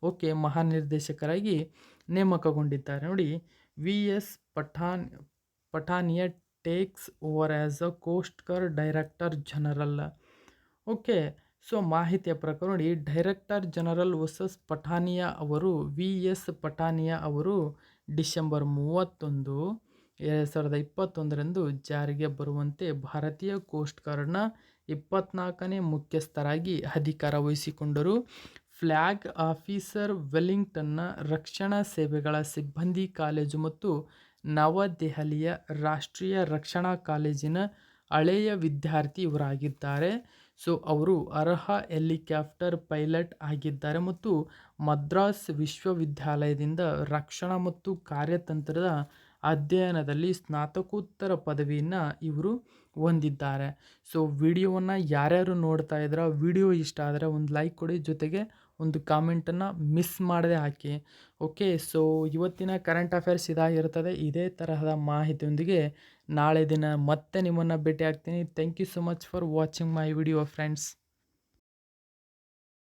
ಓಕೆ, ಮಹಾನಿರ್ದೇಶಕರಾಗಿ ನೇಮಕಗೊಂಡಿದ್ದಾರೆ. ನೋಡಿ, VS Pathania takes over as a coast guard director general. Okay. So ಮಾಹಿತಿಯ ಪ್ರಕಾರ ನೋಡಿ, ಡೈರೆಕ್ಟರ್ ಜನರಲ್ ವರ್ಸಸ್ ಪಠಾನಿಯಾ ಅವರು VS ಪಠಾನಿಯಾ ಅವರು ಡಿಸೆಂಬರ್ 31, 2021ರಂದು ಜಾರಿಗೆ ಬರುವಂತೆ ಭಾರತೀಯ ಕೋಸ್ಟ್ ಗಾರ್ಡ್ನ 24ನೇ ಮುಖ್ಯಸ್ಥರಾಗಿ ಅಧಿಕಾರ ವಹಿಸಿಕೊಂಡರು. ಫ್ಲ್ಯಾಗ್ ಆಫೀಸರ್ ವೆಲ್ಲಿಂಗ್ಟನ್ನ ರಕ್ಷಣಾ ಸೇವೆಗಳ ಸಿಬ್ಬಂದಿ ಕಾಲೇಜು ಮತ್ತು ನವದೆಹಲಿಯ ರಾಷ್ಟ್ರೀಯ ರಕ್ಷಣಾ ಕಾಲೇಜಿನ ಹಳೆಯ ವಿದ್ಯಾರ್ಥಿ ಇವರಾಗಿದ್ದಾರೆ. ಸೊ ಅವರು ಅರ್ಹ ಹೆಲಿಕಾಪ್ಟರ್ ಪೈಲಟ್ ಆಗಿದ್ದಾರೆ ಮತ್ತು ಮದ್ರಾಸ್ ವಿಶ್ವವಿದ್ಯಾಲಯದಿಂದ ರಕ್ಷಣಾ ಮತ್ತು ಕಾರ್ಯತಂತ್ರದ ಅಧ್ಯಯನದಲ್ಲಿ ಸ್ನಾತಕೋತ್ತರ ಪದವಿಯನ್ನು ಇವರು ಹೊಂದಿದ್ದಾರೆ. ಸೊ ವಿಡಿಯೋವನ್ನು ಯಾರ್ಯಾರು ನೋಡ್ತಾ ಇದ್ದೀರಾ, ವಿಡಿಯೋ ಇಷ್ಟ ಆದರೆ ಒಂದು ಲೈಕ್ ಕೊಡಿ, ಜೊತೆಗೆ ಒಂದು ಕಾಮೆಂಟನ್ನು ಮಿಸ್ ಮಾಡದೆ ಹಾಕಿ. ಓಕೆ. ಸೊ ಇವತ್ತಿನ ಕರೆಂಟ್ ಅಫೇರ್ಸ್ ಇದಾಗಿರ್ತದೆ. ಇದೇ ತರಹದ ಮಾಹಿತಿಯೊಂದಿಗೆ ನಾಳೆ ದಿನ ಮತ್ತೆ ನಿಮ್ಮನ್ನು ಭೇಟಿ ಆಗ್ತೀನಿ. Thank you so much for watching my video friends.